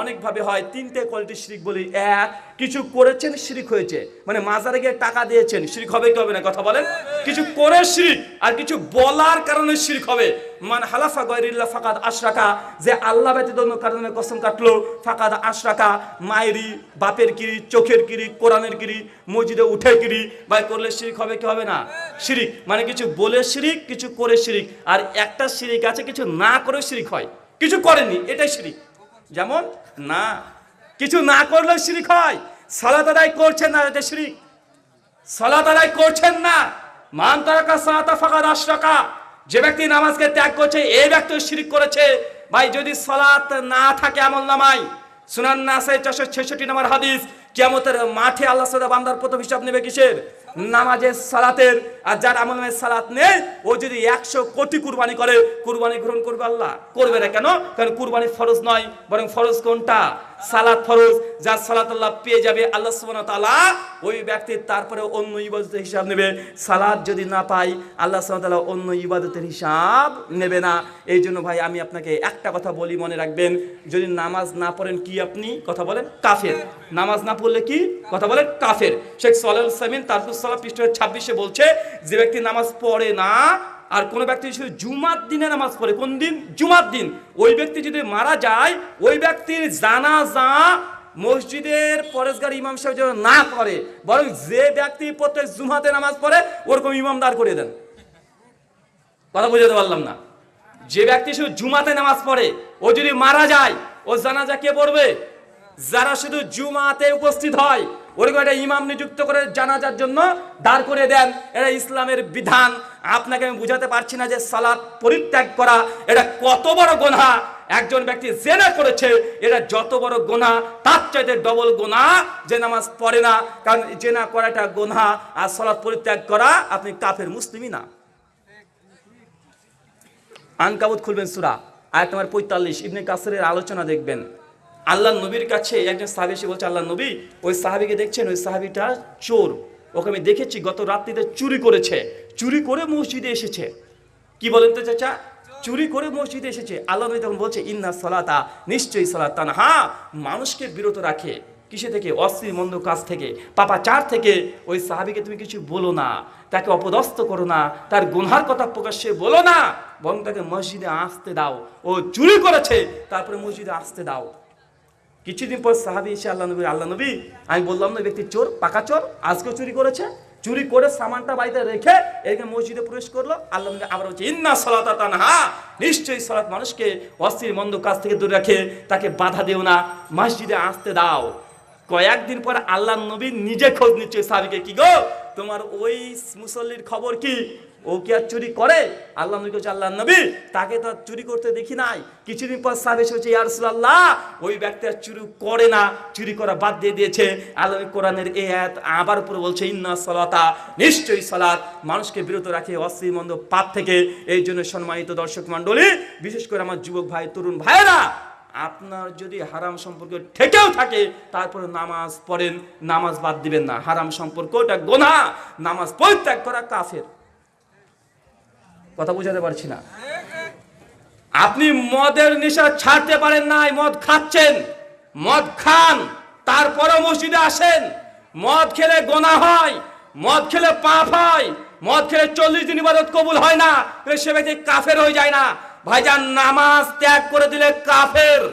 অনেকভাবে হয়, তিনটে কোয়ালিটি শিরিক বলি। এক, কিছু করেছেন শিরিক হয়েছে, মানে মাজারে গিয়ে টাকা দিয়েছেন, শিরিক হবে কি হবে না কথা বলেন? কিছু করে শিরিক, আর কিছু বলার কারণে শিরিক হবে। মান হালাফা গায়রিল্লাহ ফাকাদ আশরাকা, যে আল্লাহ ব্যতীত অন্য কারোর নামে কসম কাটলো ফাকাদ আশরাকা। মায়েরি, বাপের কিরি, চোখের কিরি, কোরআনের কিরি, মসজিদে উঠে কিরি ভাই করলে শিরিক হবে কি হবে না? শিরিক মানে কিছু বলে শিরিক, কিছু করে শিরিক। আর একটা শিরিক আছে কিছু না করে শিরিক হয়, কিছু করেনি এটাই শিরিক। যেমন না, কিছু না করলেও শিরিক হয়। সালাত আদায় করছেন না, এটা শিরিক। সালাত আদায় করছেন না, মান তারাকা সালাতা ফাকাদ আশরাকা, যে ব্যক্তি নামাজকে ত্যাগ করছে এই ব্যক্তি শিরিক করেছে। ভাই যদি সালাত না থাকে আমলনামায়, সুনান নাসাই 466 নম্বর হাদিস, কিয়ামতের মাঠে আল্লাহ সাদা বান্দার প্রথম হিসাব নেবে কিসের? নামাজের, সালাতের। আর যার আমলনামায় সালাত নেই ও যদি 100 কোটি কুরবানি করে, কুরবানি গ্রহণ করবে আল্লাহ? করবে না। কেন? কারণ কুরবানি ফরজ নয়, বরং ফরজ কোনটা? সালাত ফরজ। যার সালাত আল্লাহ পেয়ে যাবে আল্লাহ সুবহানাহু ওয়া তাআলা ওই ব্যক্তির তারপরে অন্য ইবাদতের হিসাব নেবে। সালাত যদি না পাই আল্লাহ সুবহানাহু ওয়া তাআলা অন্য ইবাদতের হিসাব নেবে না। এই জন্য ভাই আমি আপনাকে একটা কথা বলি, মনে রাখবেন, যদি নামাজ না পড়েন কি আপনি কথা বলেন? কাফের। নামাজ না পড়লে কি কথা বলেন? কাফের। শেখ সালেহ সামিন তারকুস সালাত পৃষ্ঠা 26-এ বলছে যে ব্যক্তি নামাজ পড়ে না, আর কোন ব্যক্তি শুধু জুমার দিনে নামাজ পড়ে, কোন দিন? জুমার দিন, ওই ব্যক্তি যদি মারা যায় ওই ব্যক্তির জানাজা মসজিদের পরেশগার ইমাম সাহেব যেন না করে, বরং যে ব্যক্তি প্রত্যেক জুমাতে নামাজ পড়ে ওরকম ইমাম দাঁড় করে দেন। কথা বুঝাতে পারলাম না? যে ব্যক্তি শুধু জুমাতে নামাজ পড়ে ও যদি মারা যায় ও জানাজা কে পড়বে? যারা শুধু জুমাতে উপস্থিত হয় ওরকম একটা ইমাম নিযুক্ত করে জানাজার জন্য দাঁড় করে দেন। এটা ইসলামের বিধান। আপনাকে আমি বুঝাতে পারছি না যে সালাত পরিত্যাগ করা এটা কত বড় গুনাহ। একজন ব্যক্তি জেনা করেছে, এটা যত বড় গুনাহ তার চাইতে ডবল গুনাহ যে নামাজ পড়ে না। কারণ জেনা করাটা গুনাহ, আর সালাত পরিত্যাগ করা আপনি কাফের, মুসলিমই না। আনকাবুত খুলবেন সূরা আয়াত নম্বর 45, ইবনে কাসিরের আলোচনা দেখবেন। আল্লাহ নবীর কাছে একজন সাহাবী এসে বলছে, আল্লাহ নবী ওই সাহাবীকে দেখছেন, ওই সাহাবীটা চোর, ওকে আমি দেখেছি গত রাত্রিতে চুরি করেছে, চুরি করে মসজিদে এসেছে। কি বলেন তো চাচা? চুরি করে মসজিদে এসেছে। আল্লাহ নবী তখন বলছে ইন্না সালাতা, নিশ্চয়ই সালাত তানহা, মানুষকে বিরত রাখে কিসে থেকে? অশ্লীল মন্দ কাজ থেকে, পাপাচার থেকে। ওই সাহাবীকে তুমি কিছু বলো না, তাকে অপদস্থ করো না, তার গুনহার কথা প্রকাশ্যে বলো না, বরং তাকে মসজিদে আসতে দাও। ও চুরি করেছে, তারপরে মসজিদে আসতে দাও। কিছুদিন পর সাহাবী এসে আল্লাহ নবী আমি বললাম না ব্যক্তি চোর, পাকা চোর, আজকেও চুরি করেছে, চুরি করে সামানটা বাড়িতে রেখে এখানে মসজিদে প্রবেশ করলো। আল্লাহ নবী আবার বলছে ইন্না সালাতা তানহা, নিশ্চয়ই সালাত মানুষকে অশ্লীল মন্দ কাজ থেকে দূরে রাখে, তাকে বাধা দিও না, মসজিদে আসতে দাও। কয়েকদিন পর আল্লাহ নবী নিজে খোঁজ নিচ্ছে সাহাবীকে, কি গো তোমার ওই মুসল্লির খবর কি? ও কি আর চুরি করে? আল্লাহ নবী বলছে আল্লাহ নবী তাকে তো চুরি করতে দেখি নাই। কিছুদিন পর সাহাবী বলছে ইয়া রাসূলুল্লাহ ওই ব্যক্তি আর চুরি করে না, চুরি করা বাদ দিয়ে দিয়েছে। আল্লাহ কোরআনের এই আয়াত আবার উপরে বলছে ইন্না সালাতা, নিশ্চয়ই সালাত মানুষকে বিরত রাখে অশ্লীল মন্দ পাপ থেকে। এই জন্য সম্মানিত দর্শক মণ্ডলী, বিশেষ করে আমার যুবক ভাই, তরুণ ভাইয়েরা, আপনার যদি হারাম সম্পর্ক ঠেকেও থাকে তারপরে নামাজ পড়েন, নামাজ বাদ দিবেন না। হারাম সম্পর্ক এটা গুনাহ, নামাজ পরিত্যাগ করা কাফের। কথা বুঝাতে পারছি না? আপনি মদের নেশা ছাড়তে পারেন নাই, মদ খাচ্ছেন, মদ খান, তারপরে মসজিদে আসেন। মদ খেলে গুনাহ হয়, মদ খেলে পাপ হয়, মদ খেলে 40 দিন ইবাদত কবুল হয় না, সে ব্যক্তি কাফের হয়ে যায় না। ভাইজান নামাজ ত্যাগ করে দিলে কাফের।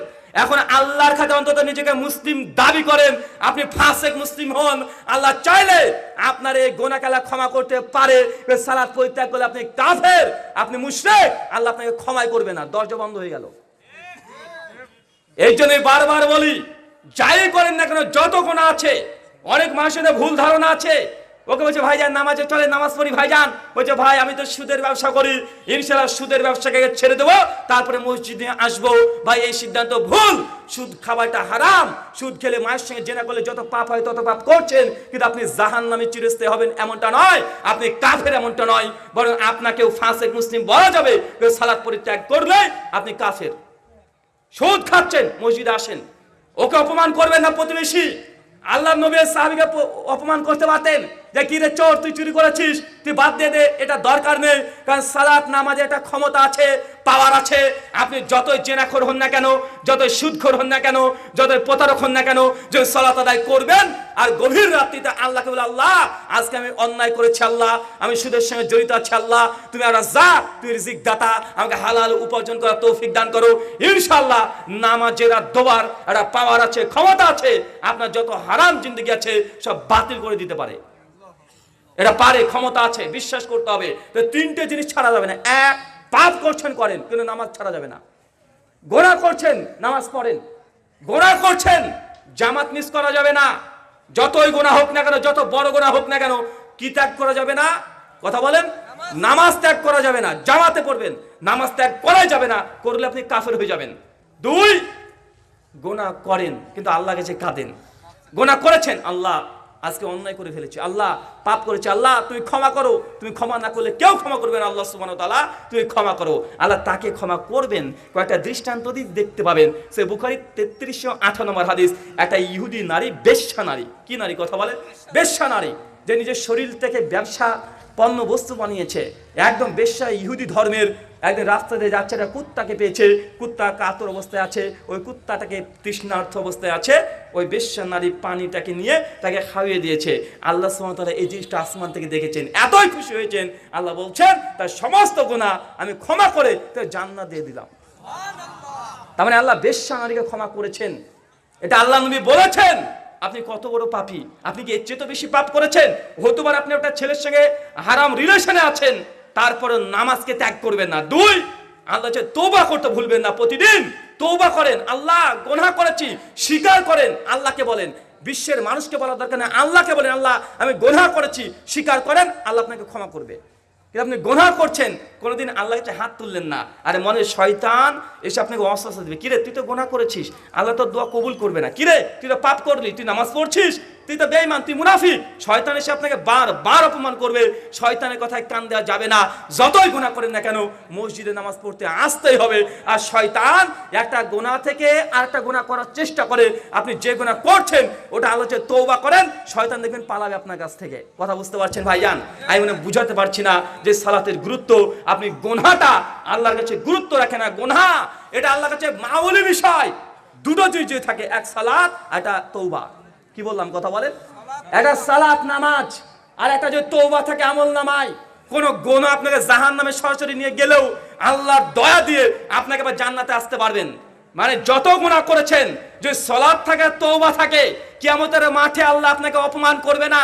এখন আল্লাহর কাছে অন্তত নিজেকে মুসলিম দাবি করেন, আপনি ফাসেক মুসলিম হন, আল্লাহ চাইলে আপনার এই গুনাহকে ক্ষমা করতে পারে। সালাত পরিত্যাগ করলে আপনি কাফের, আপনি মুশরিক, আল্লাহ আপনাকে ক্ষমা করবে না। দরজা বন্ধ হয়ে গেল। এই জন্যই বারবার বলি যাই করেন না কেন, যত গুনাহ আছে, অনেক মানুষের ভুল ধারণা আছে, ওকে বলছে ভাইজান নামাজে চলে, নামাজ পড়ি ভাইজান, বলছে ভাই আমি তো সুদের ব্যবসা করি, ইনশাআল্লাহ সুদের ব্যবসাকে ছেড়ে দেবো, তারপরে মসজিদে আসবো। ভাই এই সিদ্ধান্ত ভুল, সুদ খাওয়াটা হারাম, সুদ খেলে মায়ের সঙ্গে জেনা করলে যত পাপ হয় তত পাপ করছেন, কিন্তু আপনি জাহান্নামে চিরস্থায়ী হবেন এমনটা নয়, আপনি কাফের এমনটা নয়, বরং আপনাকেও ফাসিক মুসলিম বলা যাবে। সালাত পরিত্যাগ করলে আপনি কাফের। সুদ খাচ্ছেন, মসজিদে আসেন, ওকে অপমান করবেন না। প্রতিবেশী আল্লাহ নবী সাহাবীকে অপমান করতে পারতেন যে কি রে চোর, তুই চুরি করেছিস, তুই বাদ দিয়ে দে, এটা দরকার নেই, কারণ সালাত নামাজে একটা ক্ষমতা আছে, পাওয়ার আছে। আপনি যতই জেনাখোর হন না কেন, যতই সুদখোর হন না কেন, যতই প্রতারক হন না কেন, যদি সালাত আদায় করবেন আর গভীর রাত্রিতে আল্লাহকে বলে আল্লাহ আজকে আমি অন্যায় করেছি, আল্লাহ আমি সুদের সঙ্গে জড়িত আছি, আল্লাহ তুমি আর রাজ্জাক, তুই রিজিক দাতা, আমাকে হালাল উপার্জন করার তৌফিক দান করো, ইনশাআল্লাহ নামাজের আর দোয়ার একটা পাওয়ার আছে, ক্ষমতা আছে, আপনার যত হারাম জিন্দেগি আছে সব বাতিল করে দিতে পারে। এটা পারে, ক্ষমতা আছে, বিশ্বাস করতে হবে। তো তিনটে জিনিস ছাড়া যাবে না। এক, পাপ করছেন করেন, কিন্তু নামাজ ছাড়া যাবে না। গোনাহ করছেন, নামাজ পড়েন। গোনাহ করছেন, জামাত মিস করা যাবে না। যতই গোনাহ হোক না কেন, যত বড় গোনাহ হোক না কেন, কি ত্যাগ করা যাবে না? কথা বলেন। নামাজ ত্যাগ করা যাবে না। জামাতে পড়বেন, নামাজ ত্যাগ করা যাবে না, করলে আপনি কাফের হয়ে যাবেন। দুই, গোনাহ করেন কিন্তু আল্লাহর কাছে কাঁদেন। গোনাহ করেছেন, আল্লাহ আজকে অন্যায় করে ফেলেছি, আল্লাহ পাপ করেছি, আল্লাহ তুমি ক্ষমা করো, তুমি ক্ষমা না করলে কেউ ক্ষমা করবে না, আল্লাহ সুবহানাহু ওয়া তাআলা তুমি ক্ষমা করো। আল্লাহ তাকে ক্ষমা করবেন। কয়েকটা দৃষ্টান্ত দেখতে পাবেন। সে বুখারী 3308 নম্বর হাদিস, একটা ইহুদি নারী, বেশ্যা নারী। কি নারী? কথা বলে, বেশ্যা নারী, যে নিজের শরীর থেকে ব্যবসা পণ্য বস্তু বানিয়েছে, একদম বেশ্যা, ইহুদি ধর্মের। একদিন রাস্তা দিয়ে যাচ্ছে, একটা কুত্তাকে পেয়েছে, কুত্তা কাতর অবস্থায় আছে, ওই কুত্তাটাকে তৃষ্ণার্থ অবস্থায় আছে, ওই বেশ্যা নারী পানিটাকে নিয়ে তাকে খাইয়ে দিয়েছে। আল্লাহ সুবহানাহু ওয়া তাআলা এই জিনিসটা আসমান থেকে দেখেছেন, এতই খুশি হয়েছেন, আল্লাহ বলছেন তার সমস্ত গুনাহ আমি ক্ষমা করে তাকে জান্নাত দিয়ে দিলাম। তার মানে আল্লাহ বেশ্যা নারীকে ক্ষমা করেছেন। এটা আল্লাহ নবী বলেছেন। আপনি কত বড় পাপী, আপনি কি এর চেয়ে তো বেশি পাপ করেছেন? হয়তোবার আপনি একটা ছেলের সঙ্গে হারাম রিলেশনে আছেন, তারপরে নামাজকে ত্যাগ করবেন না। দুই, আল্লাহ তওবা করতে ভুলবেন না, প্রতিদিন তওবা করেন, আল্লাহ গুনাহ করেছি, স্বীকার করেন, আল্লাহকে বলেন। বিশ্বের মানুষকে বলার দরকার নেই, আল্লাহকে বলেন আল্লাহ আমি গুনাহ করেছি, স্বীকার করেন, আল্লাহ আপনাকে ক্ষমা করবে। কিন্তু আপনি গুনাহ করছেন, কোনোদিন আল্লাহর কাছে হাত তুললেন না, আরে মনে শয়তান এসে আপনাকে ওয়াসওয়াসা দিবে, কিরে তুই তো গুনাহ করেছিস, আল্লাহ তোর দোয়া কবুল করবে না, কিরে তুই তো পাপ করলি, তুই নামাজ পড়ছিস, তুই তো বেঈমান, তুই মুনাফিক। শয়তান এসে আপনাকে বারবার অপমান করবে। শয়তানের কথায় কান দেওয়া যাবে না। যতই গুনাহ করেন না কেন, মসজিদে নামাজ পড়তে আসতেই হবে। আর শয়তান একটা গুনাহ থেকে আরেকটা গুনাহ করার চেষ্টা করে। আপনি যে গুনাহ করছেন ওটা আল্লাহকে তওবা করেন, শয়তান দেখবেন পালাবে আপনার কাছ থেকে। কথা বুঝতে পারছেন ভাইজান? আমি মনে বুঝাতে পারছি না যে সালাতের গুরুত্ব। আপনি গুনাহটা আল্লাহর কাছে গুরুত্ব রাখেন না। গুনাহ এটা আল্লাহর কাছে মামুলি বিষয়। দুটো যে থাকে, এক সালাত, একটা তওবা। কি বললাম? কথা বলেন। একটা সালাত নামাজ, আর একটা যে তওবা থাকে আমল নামায়। কোন গুনাহ আপনাকে জাহান্নামে সরাসরি নিয়ে গেলেও আল্লাহর দয়া দিয়ে আপনাকে আবার জান্নাতে আসতে পারবেন। মানে যত গুনাহ করেছেন, যে সালাত থাকে, তওবা থাকে, কিয়ামতের মাঠে আল্লাহ আপনাকে অপমান করবে না।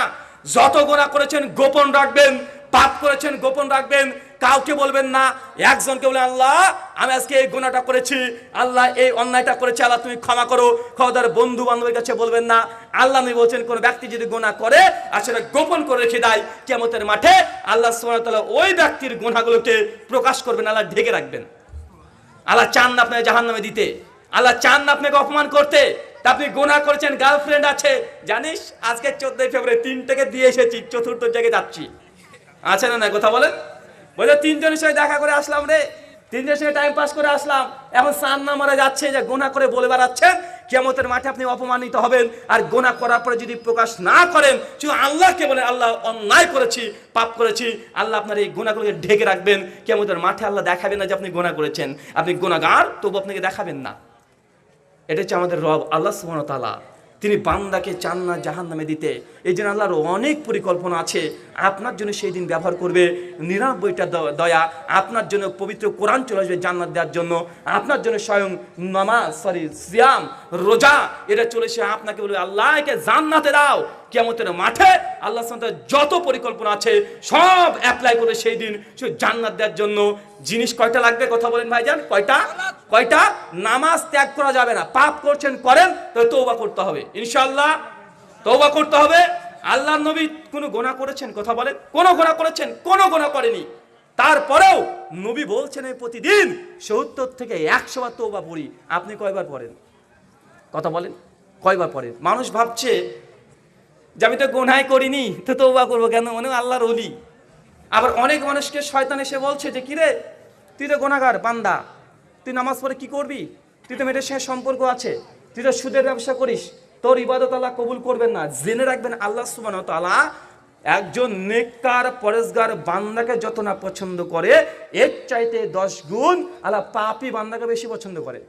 যত গুনাহ করেছেন গোপন রাখবেন, পাপ করেছেন গোপন রাখবেন, কাউকে বলবেন না। একজনকে বলে আল্লাহ আমি আজকে এই গুনাহটা করেছি, আল্লাহ এই অন্যায়টা করেছি, আল্লাহ তুমি ক্ষমা করো। খবরদার বন্ধু বান্ধবের কাছে বলবেন না। আল্লাহ নবী বলছেন কোন ব্যক্তি যদি গুনাহ করে আর সেটা গোপন করে রেখে দেয়, কিয়ামতের মাঠে আল্লাহ সুবহানাহু ওয়া তাআলা ওই ব্যক্তির গুনাহগুলোকে প্রকাশ করবেন, আল্লাহ ঢেকে রাখবেন। আল্লাহ চান না আপনাকে জাহান্নামে দিতে, আল্লাহ চান না আপনাকে অপমান করতে। তা আপনি গুনাহ করেছেন, গার্লফ্রেন্ড আছে, জানিস আজকে 14 ফেব্রুয়ারি 3টাকে দিয়ে এসেছি, 4র্থ জায়গায় যাচ্ছি, আছে না? না কথা বলেন। বলে 3 জনের সাথে দেখা করে আসলাম রে, 3 জনের সাথে টাইম পাস করে আসলাম, এখন সান না মারা যাচ্ছে যে গুনাহ করে বলে বেড়াচ্ছেন। কিয়ামতের মাঠে আপনি অপমানিত হবেন। আর গুনাহ করার পরে যদি প্রকাশ না করেন, শুধু আল্লাহকে বলেন আল্লাহ অন্যায় করেছি, পাপ করেছি, আল্লাহ আপনার এই গুনাহগুলোকে ঢেকে রাখবেন। কিয়ামতের মাঠে আল্লাহ দেখাবেন না যে আপনি গুনাহ করেছেন, আপনি গুনাহগার, তবু আপনাকে দেখাবেন না। এটা হচ্ছে আমাদের রব আল্লাহ সুবহানাহু ওয়া তাআলা। তিনি বান্দাকে চান না জাহান্নামে দিতে। এই জন্য আল্লাহর অনেক পরিকল্পনা আছে। আপনার জন্য সেই দিন ব্যবহার করবে 99টা দয়া। আপনার জন্য পবিত্র কোরআন চলে আসবে জান্নাত দেওয়ার জন্য। আপনার জন্য স্বয়ং নামাজ, সিয়াম, রোজা এটা চলে এসে আপনাকে বলবে আল্লাহ একে জান্নাতে দাও। কিয়ামতের মাঠে আল্লাহ সুবহানাহু ওয়া তাআলা যত পরিকল্পনা আছে সব অ্যাপ্লাই করবে সেই দিন শুধু জান্নাত দেওয়ার জন্য। জিনিস কয়টা লাগবে? কথা বলেন ভাইজান, কয়টা? কয়টা? নামাজ ত্যাগ করা যাবে না। পাপ করছেন করেন, তো তওবা করতে হবে ইনশাআল্লাহ, তওবা করতে হবে। আল্লাহর নবী কোনো গুনাহ করেছেন? কথা বলেন, কোনো গুনাহ করেছেন? কোনো গুনাহ করেনি। তারপরেও নবী বলছেন আমি প্রতিদিন 70 থেকে 100 বার তওবা পড়ি। আপনি কয়বার পড়েন? কথা বলেন, কয়বার পড়েন? মানুষ ভাবছে যে আমি তো গুনাহ করিনি, তো তওবা করবো কেন, মনে আল্লাহর ওলি। আবার অনেক মানুষকে শয়তান এসে বলছে যে কিরে তুই তো গুনাহগার বান্দা, তুই নামাজ পড়ে কি করবি, তুই তো মেয়েদের সঙ্গে সম্পর্ক আছে, তুই তো সুদের ব্যবসা করিস, তোর ইবাদত আল্লাহ কবুল করবেন না। জেনে রাখবেন আল্লাহ সুবহানাহু ওয়া তাআলা একজন নেককার পরেজগার বান্দাকে যত না পছন্দ করে, এর চাইতে 10 গুণ আল্লাহ পাপী বান্দাকে বেশি পছন্দ করে।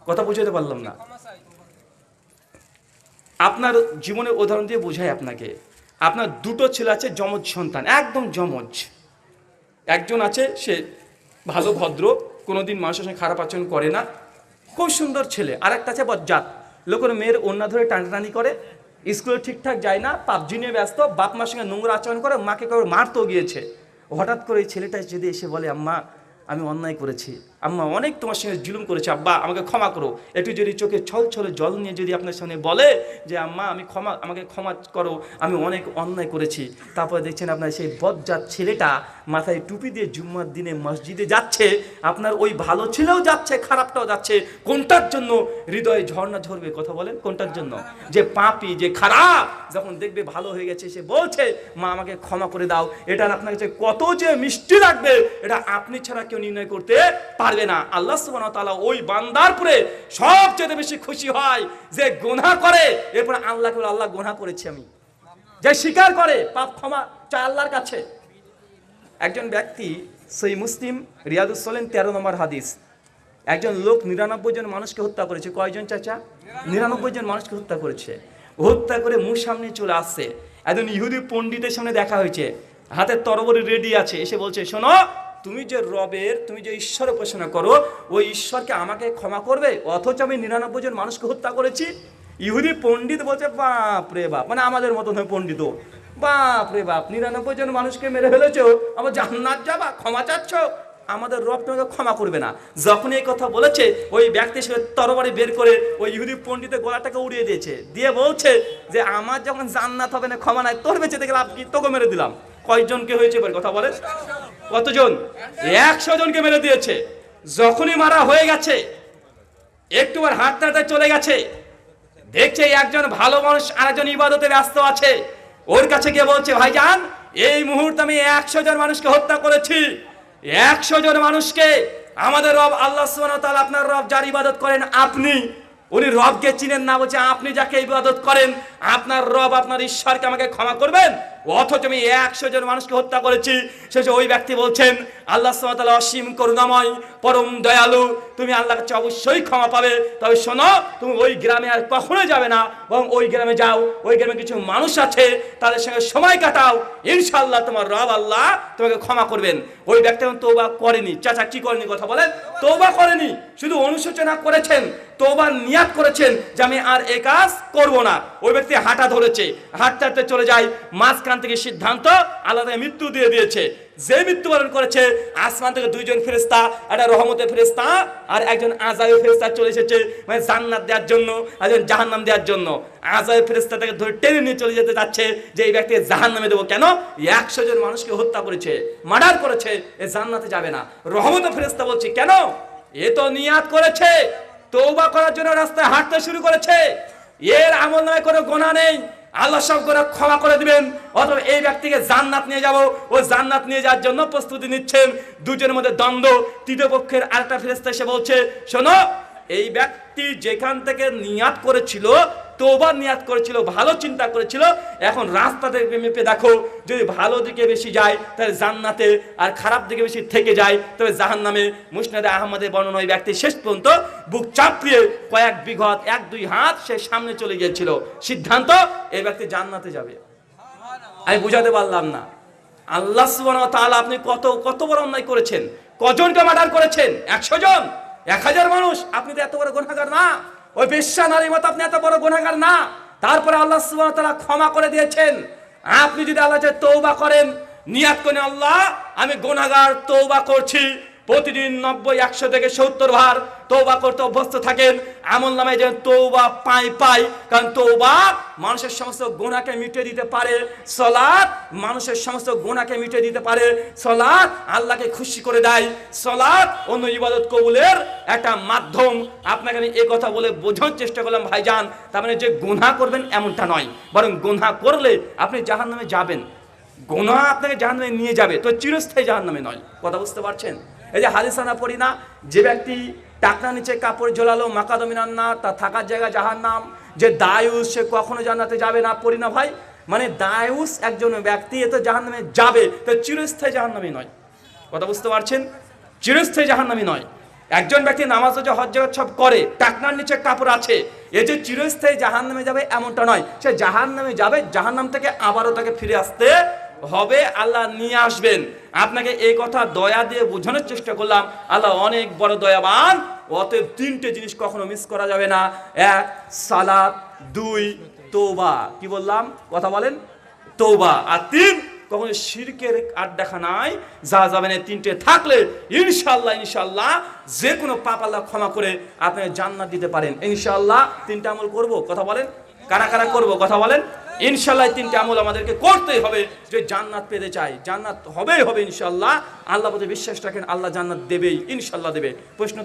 কথা বুঝাতে পারলাম না? আপনার জীবনের উদাহরণ দিয়ে বোঝাই আপনাকে। আপনার দুটো ছেলে আছে, যমজ সন্তান, একদম যমজ। একজন আছে সে ভালো ভদ্র, কোনোদিন মানুষের সঙ্গে খারাপ আচরণ করে না, খুব সুন্দর ছেলে। আর একটা আছে বজ্জাত, লোকের মেয়ের ওড়না ধরে টানাটানি করে, স্কুলে ঠিকঠাক যায় না, পাবজি নিয়ে ব্যস্ত, বাপ মার সঙ্গে নোংরা আচরণ করে, মাকে কেউ মারতেও গিয়েছে। হঠাৎ করে এই ছেলেটা যদি এসে বলে আম্মা আমি অন্যায় করেছি, আম্মা অনেক তোমার সঙ্গে জুলুম করেছি, আব্বা আমাকে ক্ষমা করো, একটু যদি চোখে ছল ছলে জল নিয়ে যদি আপনার সামনে বলে যে আম্মা আমাকে ক্ষমা করো, আমি অনেক অন্যায় করেছি, তারপরে দেখছেন আপনার সেই বজ্জাত ছেলেটা মাথায় টুপি দিয়ে জুম্মার দিনে মসজিদে যাচ্ছে, আপনার ওই ভালো ছেলেও যাচ্ছে, খারাপটাও যাচ্ছে, কোনটার জন্য হৃদয়ে ঝর্ণা ঝরবে? কথা বলেন, কোনটার জন্য? যে পাপী, যে খারাপ যখন দেখবে ভালো হয়ে গেছে, সে বলছে মা আমাকে ক্ষমা করে দাও, এটা আপনার কাছে কত যে মিষ্টি লাগবে, এটা আপনি ছাড়া কেউ নির্ণয় করতে পারবে না। আল্লাহ সুবহানাহু ওয়া তাআলা ওই বান্দার উপরে সবচেয়ে বেশি খুশি হয় যে গুনাহ করে, এরপর আল্লাহকে বলে আল্লাহ গুনাহ করেছি আমি, যে স্বীকার করে, পাপ ক্ষমা চায় আল্লাহর কাছে। একজন ব্যক্তি, সহিহ মুসলিম রিয়াদুস সালিহিন 13 নম্বর হাদিস, একজন লোক 99 জন মানুষকে হত্যা করেছে। কয়জন চাচা? 99 জন মানুষকে হত্যা করেছে। হত্যা করে মুখ সামনে চলে আসছে, একজন ইহুদি পণ্ডিতের সামনে দেখা হয়েছে, হাতে তরবারি রেডি আছে, এসে বলছে শোনো, তুমি যে ঈশ্বর উপাসনা করো, ওই ঈশ্বরকে আমাকে ক্ষমা করবে, অথচ আমি 99 জন মানুষকে হত্যা করেছি। ইহুদি পণ্ডিত বলছে বাপ রে বাপ, মানে আমাদের মতো নয় পণ্ডিত, বাপ রে বাপ, 99 জন মানুষকে মেরে ফেলেছো, আবার জান্নাত যাবা, ক্ষমা চাচ্ছ, আমাদের রব তোমাকে ক্ষমা করবে না। যখন এই কথা বলেছে, ওই ব্যক্তি সে তরবারি বের করে ওই ইহুদি পণ্ডিতের গলাটাকে উড়িয়ে দিয়েছে, দিয়ে বলছে যে আমার যখন জান্নাত হবে না, ক্ষমা নাই, তোর বেঁচে দেখে লাভ কি, তোকে মেরে দিলাম। কয়জনকে হয়েছে বলে কথা বলে? কতজন? 100 জনকে মেরে দিয়েছে। যখনই মারা হয়ে গেছে, একটুবার হাঁটতে চলে গেছে, দেখছে একজন ভালো মানুষ আরেকজন ইবাদতে ব্যস্ত আছে, ওর কাছে গিয়ে বলছে ভাইজান এই মুহূর্তে আমি 100 জন মানুষকে হত্যা করেছি, 100 জন মানুষকে। আমাদের রব আল্লাহ সুবহানাহু ওয়া তাআলা, আপনার রব যার ইবাদত করেন আপনি, উনি রবকে চিনেন না, বলছে আপনি যাকে ইবাদত করেন আপনার রব, আপনার ঈশ্বরকে আমাকে ক্ষমা করবেন, অথচ আমি 100 জন মানুষকে হত্যা করেছি। শেষে ওই ব্যক্তি বলছেন আল্লাহ সুবহানাহু ওয়া তাআলা অসীম করুণাময়, পরম দয়ালু, তুমি আল্লাহর কাছে অবশ্যই ক্ষমা পাবে। তবে শোনো, তুমি ওই গ্রামে আর কখনোই যাবে না, বরং ওই গ্রামে যাও, ওই গ্রামে কিছু মানুষ আছে, তাদের সঙ্গে সময় কাটাও, ইনশাআল্লাহ তোমার রব আল্লাহ তোমাকে ক্ষমা করবেন। ওই ব্যক্তি তওবা করেনি। চাচা কি করেনি কথা বলেন? তওবা করেনি, শুধু অনুশোচনা করেছেন, তওবার নিয়াত করেছেন যে আমি আর এই কাজ করব না। ওই ব্যক্তি হাঁটা ধরেছে, হাঁটতে চলে যায়, মাঝখান থেকে সিদ্ধান্ত আল্লাহ তাকে মৃত্যু দিয়ে দিয়েছে। যে মৃত্যুবরণ করেছে, আসমান থেকে 2 জন ফেরেশতা, একটা রহমতের ফেরেশতা আর একজন আযাবের ফেরেশতা চলে এসেছে, মানে জান্নাত দেওয়ার জন্য, একজন জাহান্নাম দেওয়ার জন্য। আযাবের ফেরেশতা তাকে ধরে টেনে নিয়ে চলে যেতে যাচ্ছে যে এই ব্যক্তি জাহান্নামে দেবো। কেন? 100 জন মানুষকে হত্যা করেছে, মার্ডার করেছে, এ জান্নাতে যাবে না। রহমতের ফেরেশতা বলছে কেন? এ তো নিয়াত করেছে, তওবা করার জন্য রাস্তায় হাঁটতে শুরু করেছে, এর আমলনামায় কোনো গুনাহ নেই, আল্লাহ সব গুনাহ ক্ষমা করে দিবেন, অথবা এই ব্যক্তিকে জান্নাত নিয়ে যাব। ও জান্নাত নিয়ে যাওয়ার জন্য প্রস্তুতি নিচ্ছেন, দুজনের মধ্যে দ্বন্দ্ব। তৃতীয় পক্ষের আরেকটা ফেরেশতা এসে বলছে শোনো, এই ব্যক্তি যেখান থেকে নিয়াত করেছিল, তওবার নিয়াত করেছিল, ভালো চিন্তা করেছিল, এখন রাস্তা মেপে দেখো, যদি ভালো দিকে বেশি যায় তাহলে জান্নাতে, আর খারাপ দিকে বেশি থেকে যায় তবে জাহান্নামে। মুসনাদে আহমদের বর্ণনা, ওই ব্যক্তি শেষ পর্যন্ত বুক চাপড়িয়ে কয়েক বিঘত 1-2 হাত সে সামনে চলে গিয়েছিল, সিদ্ধান্ত এই ব্যক্তি জান্নাতে যাবে। আমি বুঝাতে পারলাম না। আল্লাহ সুবহানাহু ওয়া তাআলা, আপনি কত বড় অন্যায় করেছেন, কজনকে মার্ডার করেছেন? 100 জন, 1000 মানুষ, আপনি তো এত বড় গুনাহগার না, ওই বেশ্যা নারীর মতো আপনি এত বড় গুনাহগার না। তারপরে আল্লাহ সুবহানাহু ওয়া তাআলা ক্ষমা করে দিয়েছেন। আপনি যদি আল্লাহর কাছে তওবা করেন, নিয়াত করেন আল্লাহ আমি গুনাহগার, তওবা করছি, প্রতিদিন 90, 100 থেকে 70 বার তওবা করতে অভ্যস্ত থাকেন, আমল নামায় যেন তওবা পাই, কারণ তওবা মানুষের সমস্ত গুনাহকে মিটিয়ে দিতে পারে, সালাত মানুষের সমস্ত গুনাহকে মিটিয়ে দিতে পারে, সালাত আল্লাহকে খুশি করে দেয়, সালাত অন্য ইবাদত কবুলের একটা মাধ্যম। আপনাকে আমি এই কথা বলে বোঝানোর চেষ্টা করলাম ভাইজান, তার মানে যে গুনাহ করবেন এমনটা নয়, বরং গুনাহ করলে আপনি জাহান্নামে যাবেন, গুনাহ আপনাকে জাহান্নামে নিয়ে যাবে, তো চিরস্থায়ী জাহান্নামে নয়। কথা বুঝতে পারছেন? এই যে হাদিস আনা পড়ি না, যে ব্যক্তি টাকনা নিচে কাপড় ঝোলালো মাকাদমিনান না, তার থাকার জায়গা জাহান্নাম, যে দায়ুস সে কখনো জান্নাতে যাবে না, পড়ি না ভাই? মানে দায়ুস একজন ব্যক্তি এ তো জাহান্নামে যাবে, তো চিরস্থায়ী জাহান্নামে নয়। কথা বুঝতে পারছেন? চিরস্থায়ী জাহান্নামে নয়। একজন ব্যক্তি নামাজ রোজা হজ জাকাত সব করে, টাকনার নিচে কাপড় আছে, এ যে চিরস্থায়ী জাহান্নামে যাবে এমনটা নয়। সে জাহান্নামে যাবে, জাহান্নাম থেকে আবারও তাকে ফিরে আসতে হবে, আল্লাহ নিয়ে আসবেন। আপনাকে এই কথা দয়া দিয়ে বোঝানোর চেষ্টা করলাম, আল্লাহ অনেক বড় দয়াবান। অতএব 3টে জিনিস কখনো মিস করা যাবে না। 1 সালাত, 2 তওবা, কি বললাম কথা বলেন, তওবা, আর 3 কখনো শিরকের আড্ডাখানায় যা যাবেন। এই 3টে থাকলে ইনশাআল্লাহ যে কোনো পাপ আল্লাহ ক্ষমা করে আপনাকে জান্নাত দিতে পারেন ইনশাআল্লাহ। 3টা আমল করব, কথা বলেন, কারা কারা করব কথা বলেন? ইনশাআল্লাহ 3টে আমল আমাদেরকে করতেই হবে, যে জান্নাত পেতে চাই, জান্নাত হবে ইনশাআল্লাহ। আল্লাহ প্রতি বিশ্বাস রাখেন, আল্লাহ জান্নাত দেবেই, ইনশাআল্লাহ দেবে। প্রশ্ন